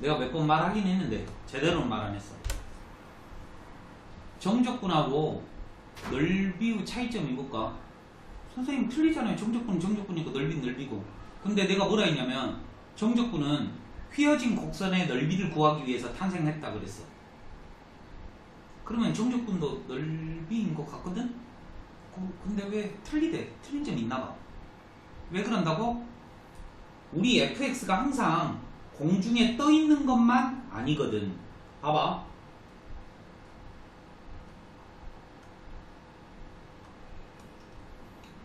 내가 몇 번 말하긴 했는데 제대로는 말 안 했어. 정적분하고 넓이의 차이점이 뭘까? 선생님 틀리잖아요. 정적분은 정적분이고 넓이는 넓이고. 근데 내가 뭐라 했냐면 정적분은 휘어진 곡선의 넓이를 구하기 위해서 탄생했다 그랬어. 그러면 정적분도 넓이인 것 같거든? 근데 왜 틀리대? 틀린 점이 있나봐. 왜 그런다고? 우리 fx가 항상 공중에 떠 있는 것만 아니거든. 봐봐.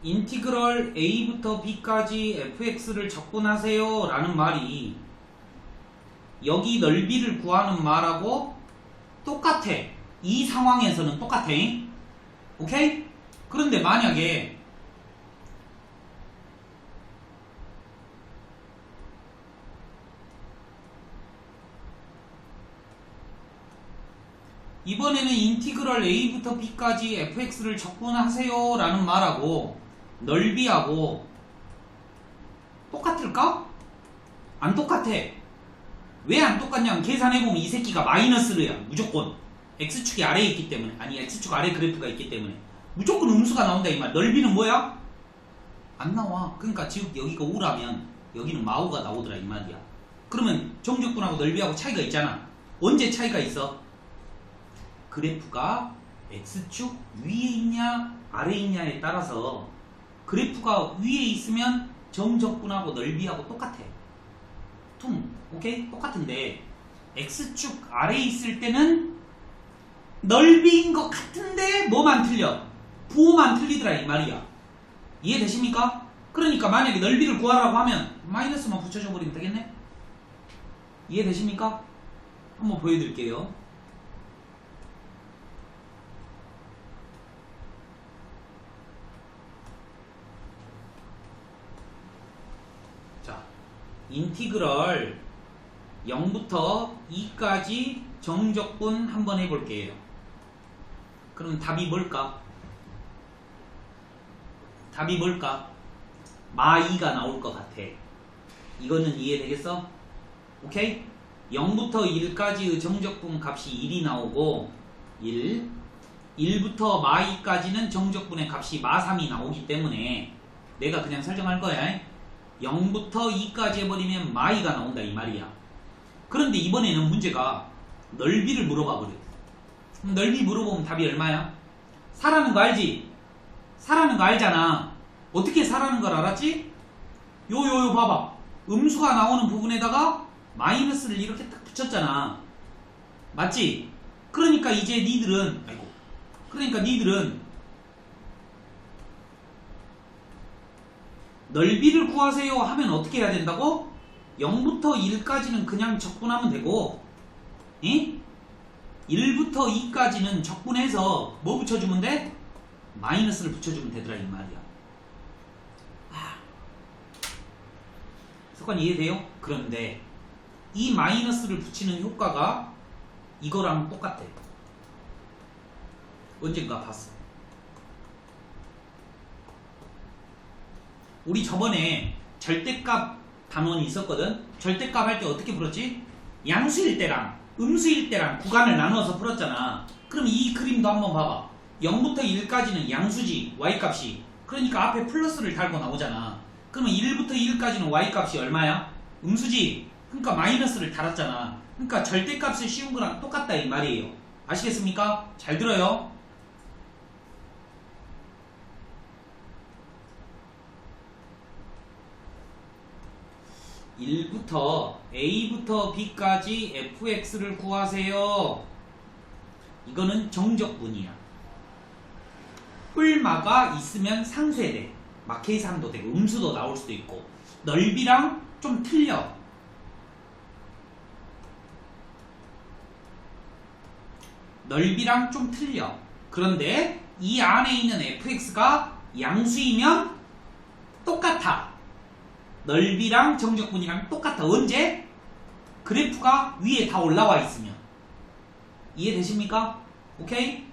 인티그럴 a부터 b까지 fx를 적분하세요 라는 말이 여기 넓이를 구하는 말하고 똑같아. 이 상황에서는 똑같아. 오케이? 그런데 만약에 이번에는 인티그럴 a부터 b까지 fx를 적분하세요 라는 말하고 넓이하고 똑같을까? 안 똑같아. 왜 안 똑같냐면 계산해보면 이 새끼가 마이너스로야. 무조건. x축이 아래에 있기 때문에, 아니 x축 아래 그래프가 있기 때문에 무조건 음수가 나온다 이 말. 넓이는 뭐야? 안 나와. 그러니까 즉 여기가 우라면 여기는 마우가 나오더라 이 말이야. 그러면 정적분하고 넓이하고 차이가 있잖아. 언제 차이가 있어? 그래프가 x축 위에 있냐 아래에 있냐에 따라서 그래프가 위에 있으면 정적분하고 넓이하고 똑같아. 오케이? 똑같은데 x축 아래에 있을 때는 넓이인 것 같은데 뭐만 틀려? 부호만 틀리더라 이 말이야. 이해되십니까? 그러니까 만약에 넓이를 구하라고 하면 마이너스만 붙여줘 버리면 되겠네? 이해되십니까? 한번 보여드릴게요. 자, 인티그럴 0부터 2까지 정적분 한번 해볼게요. 그럼 답이 뭘까? 답이 뭘까? 마2가 나올 것 같아. 이거는 이해되겠어? 오케이? 0부터 1까지의 정적분 값이 1이 나오고 1부터 마2까지는 정적분의 값이 마3이 나오기 때문에 내가 그냥 설정할 거야. 0부터 2까지 해버리면 마2가 나온다 이 말이야. 그런데 이번에는 문제가 넓이를 물어봐 버려. 그럼 넓이 물어보면 답이 얼마야? 4라는 거 알지? 4라는 거 알잖아. 어떻게 4라는 걸 알았지? 요 봐봐. 음수가 나오는 부분에다가 마이너스를 이렇게 딱 붙였잖아. 맞지? 그러니까 이제 니들은 넓이를 구하세요 하면 어떻게 해야 된다고? 0부터 1까지는 그냥 적분하면 되고 1부터 2까지는 적분해서 뭐 붙여주면 돼? 마이너스를 붙여주면 되더라 이 말이야. 석관 이해돼요? 그런데 이 마이너스를 붙이는 효과가 이거랑 똑같아. 언젠가 봤어. 우리 저번에 절대값 단원이 있었거든. 절대값 할 때 어떻게 풀었지? 양수일 때랑 음수일 때랑 구간을 나누어서 풀었잖아. 그럼 이 그림도 한번 봐봐. 0부터 1까지는 양수지 y값이. 그러니까 앞에 플러스를 달고 나오잖아. 그러면 1부터 1까지는 y값이 얼마야? 음수지. 그러니까 마이너스를 달았잖아. 그러니까 절대값을 씌운 거랑 똑같다 이 말이에요. 아시겠습니까? 잘 들어요. (1부터) a부터 b까지 fx를 구하세요. 이거는 정적분이야. 뿔마가 있으면 상쇄돼. 막 계산도 되고 음수도 나올 수도 있고. 넓이랑 좀 틀려. 넓이랑 좀 틀려. 그런데 이 안에 있는 fx가 양수이면 똑같아. 넓이랑 정적분이랑 똑같아. 언제? 그래프가 위에 다 올라와 있으면. 이해되십니까? 오케이?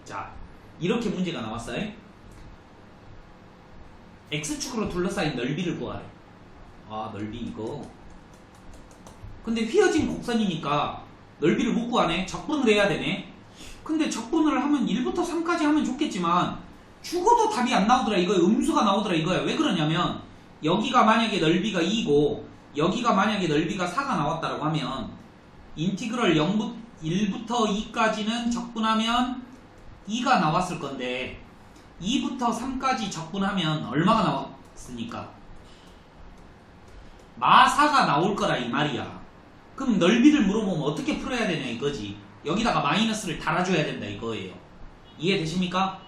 자, 이렇게 문제가 나왔어요. x축으로 둘러싸인 넓이를 구하래. 아, 넓이 이거. 근데 휘어진 곡선이니까 넓이를 못 구하네. 적분을 해야 되네. 근데 적분을 하면 1부터 3까지 하면 좋겠지만 죽어도 답이 안 나오더라 이거야. 음수가 나오더라 이거야. 왜 그러냐면 여기가 만약에 넓이가 2고 여기가 만약에 넓이가 4가 나왔다고 하면 인티그럴 1부터 2까지는 적분하면 2가 나왔을 건데 2부터 3까지 적분하면 얼마가 나왔습니까? 마4가 나올 거라 이 말이야. 그럼 넓이를 물어보면 어떻게 풀어야 되냐 이거지. 여기다가 마이너스를 달아줘야 된다 이거예요. 이해되십니까?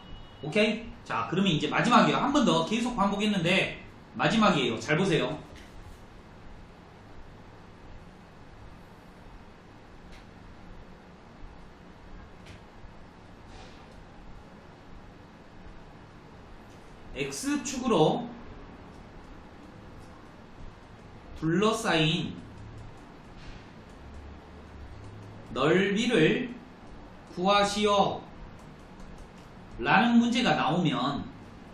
오케이? 자, 그러면 이제 마지막이에요. 한 번 더 계속 반복했는데 마지막이에요. 잘 보세요. X축으로 둘러싸인 넓이를 구하시오 라는 문제가 나오면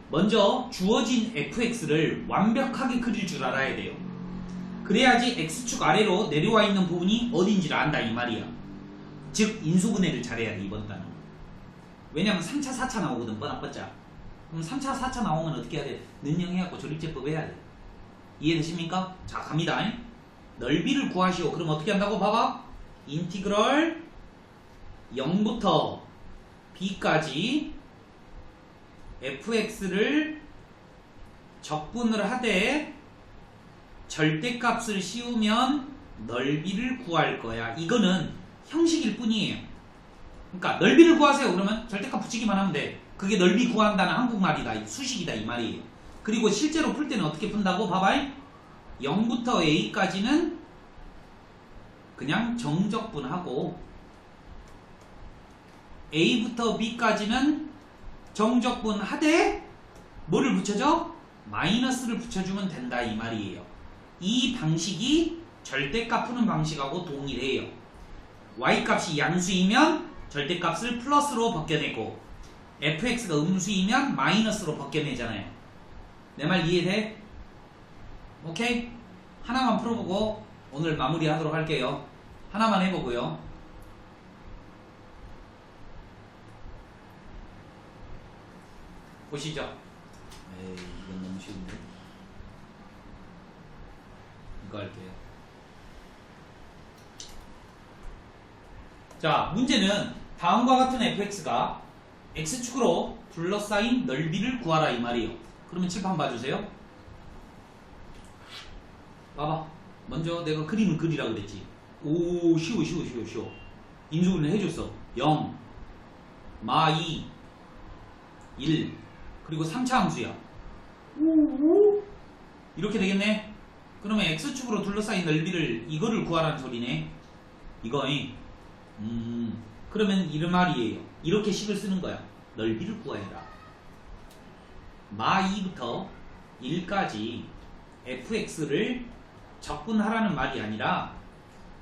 먼저 주어진 fx를 완벽하게 그릴 줄 알아야 돼요. 그래야지 x축 아래로 내려와 있는 부분이 어딘지를 안다 이 말이야. 즉 인수분해를 잘해야 돼 이번 단은. 왜냐면 3차 4차 나오거든 뻔뻔짜. 그럼 3차 4차 나오면 어떻게 해야 돼? 능형해갖고 조립제법 해야 돼. 이해되십니까? 자 갑니다. 넓이를 구하시오. 그럼 어떻게 한다고? 봐봐. 인티그럴 0부터 b까지 fx를 적분을 하되 절대값을 씌우면 넓이를 구할 거야. 이거는 형식일 뿐이에요. 그러니까 넓이를 구하세요. 그러면 절대값 붙이기만 하면 돼. 그게 넓이 구한다는 한국말이다. 수식이다 이 말이에요. 그리고 실제로 풀 때는 어떻게 푼다고? 봐봐. 0부터 a까지는 그냥 정적분하고 a부터 b까지는 정적분하되 뭐를 붙여줘? 마이너스를 붙여주면 된다 이 말이에요. 이 방식이 절대값 푸는 방식하고 동일해요. y값이 양수이면 절대값을 플러스로 벗겨내고 fx가 음수이면 마이너스로 벗겨내잖아요. 내 말 이해돼? 오케이? 하나만 풀어보고 오늘 마무리하도록 할게요. 하나만 해보고요. 보시죠. 에이 이건 너무 쉬운데. 이거 할게요. 자 문제는 다음과 같은 fx가 x축으로 둘러싸인 넓이를 구하라 이 말이에요. 그러면 칠판 봐주세요. 봐봐. 먼저 내가 그림을 그리라 그랬지. 오 쉬워. 인수분해 해줬어. 0 마 2 1 그리고 3차 함수야. 이렇게 되겠네. 그러면 x축으로 둘러싸인 넓이를 이거를 구하라는 소리네. 이거이. 그러면 이런 말이에요. 이렇게 식을 쓰는 거야. 넓이를 구해라. 마 2부터 1까지 fx를 적분하라는 말이 아니라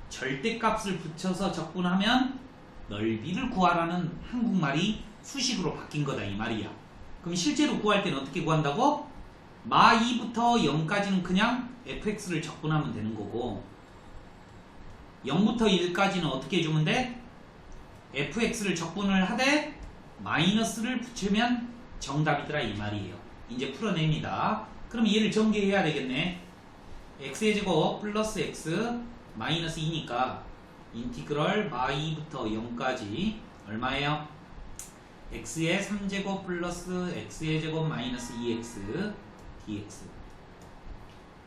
절대값을 붙여서 적분하면 넓이를 구하라는 한국말이 수식으로 바뀐 거다 이 말이야. 그럼 실제로 구할 때는 어떻게 구한다고? 마 2부터 0까지는 그냥 fx를 적분하면 되는 거고 0부터 1까지는 어떻게 해주면 돼? fx를 적분을 하되 마이너스를 붙이면 정답이더라 이 말이에요. 이제 풀어냅니다. 그럼 얘를 전개해야 되겠네. x의 제곱 플러스 x 마이너스 2니까 인티그럴 마 2부터 0까지 얼마예요? x의 3제곱 플러스 x의 제곱 마이너스 2x dx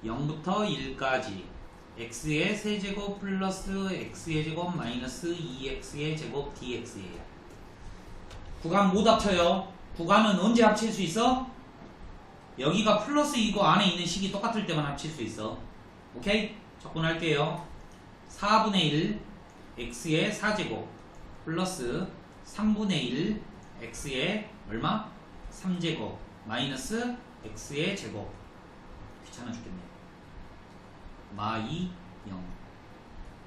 0부터 1까지 x의 세제곱 플러스 x의 제곱 마이너스 2x의 제곱 dx예요. 구간 못 합쳐요. 구간은 언제 합칠 수 있어? 여기가 플러스 이고 안에 있는 식이 똑같을 때만 합칠 수 있어. 오케이? 적분할게요. 4분의 1 x의 4제곱 플러스 3분의 1 x의 얼마? 3제곱 마이너스 x의 제곱. 귀찮아 죽겠네. 마2 0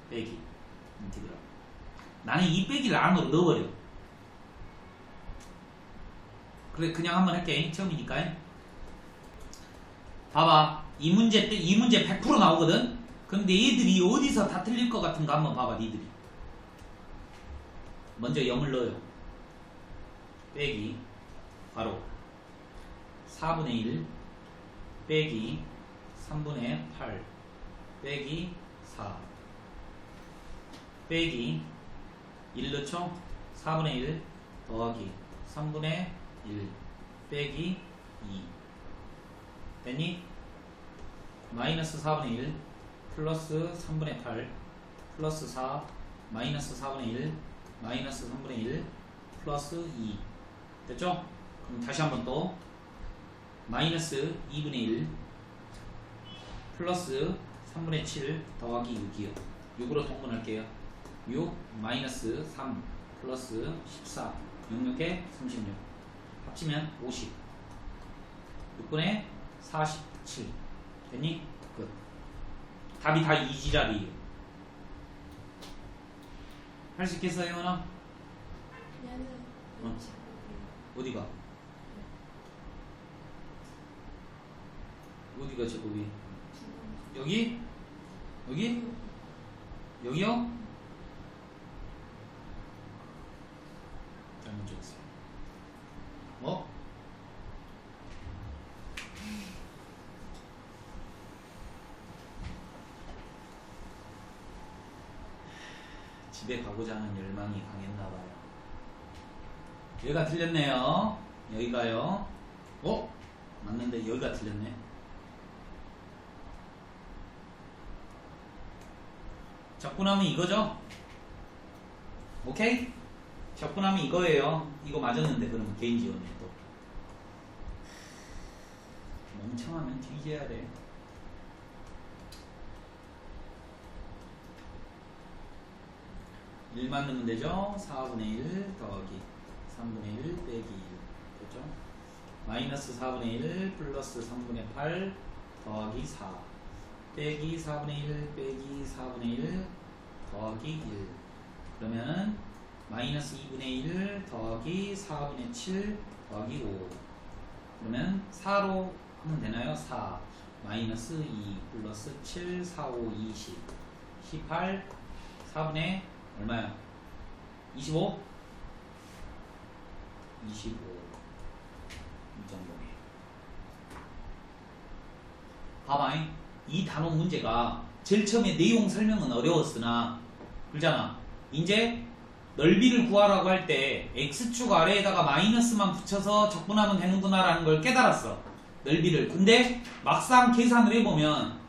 빼기 인티그랄. 나는 이 빼기를 안으로 넣어버려. 그래 그냥 한번 할게. 처음이니까. 봐봐. 이 문제 100% 나오거든. 근데 얘들이 어디서 다 틀릴 것 같은가 한번 봐봐. 니들이 먼저 0을 넣어요. 빼기 바로 4분의 1 빼기 3분의 8 빼기 4 빼기 1 넣죠? 4분의 1 더하기 3분의 1 빼기 2 됐니? 마이너스 4분의 1 플러스 3분의 8 플러스 4 마이너스 4분의 1 마이너스 3분의 1 플러스 2 됐죠? 그럼 다시 한번 또 마이너스 2분의 1 플러스 3분의 7 더하기 6이요. 6으로 통분할게요. 6 마이너스 3 플러스 14 6, 6에 36 합치면 50 6분의 47 됐니? 끝. 답이 다 이지랄이에요. 할 수 있겠어요, 예원아? 얘는 어. 어디가? 어디가 제곱이? 여기? 여기? 여기요? 잘못 적었어요. 뭐? 집에 가고자 하는 열망이 강했나봐요. 여기가 틀렸네요. 여기가요. 맞는데 여기가 틀렸네. 적분하면 이거죠? 오케이? 적분하면 이거예요. 이거 맞았는데 그러면 개인 지원에 또 멍청하면 뒤져야 돼. (1) 만들면 되죠? 4분의 1 더하기 3분의 1 빼기 1 그렇죠? 마이너스 4분의 1 플러스 3분의 8 더하기 4 빼기 4분의 1 빼기 4분의 1 더하기 1 그러면은 마이너스 2분의 1 더하기 4분의 7 더하기 5 그러면 4로 하면 되나요? 4 마이너스 2 플러스 7 4 5 20 18 4분의 얼마야? 25? 25 이 정도네. 봐봐, 이 단원 문제가 제일 처음에 내용 설명은 어려웠으나 그러잖아. 이제 넓이를 구하라고 할 때 x축 아래에다가 마이너스만 붙여서 적분하면 되는구나 라는 걸 깨달았어. 넓이를. 근데 막상 계산을 해보면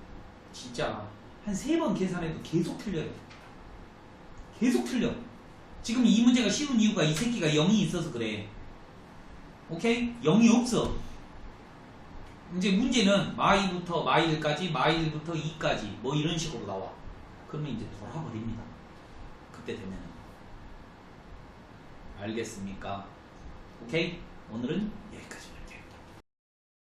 진짜 한 3번 계산해도 계속 틀려요. 계속 틀려. 지금 이 문제가 쉬운 이유가 이 새끼가 0이 있어서 그래. 오케이? 0이 없어. 이제 문제는 마일부터 마일까지, 마일부터 2까지 뭐 이런 식으로 나와. 그러면 이제 돌아버립니다. 그때 되면은. 알겠습니까? 오케이? 오늘은 여기까지입니다.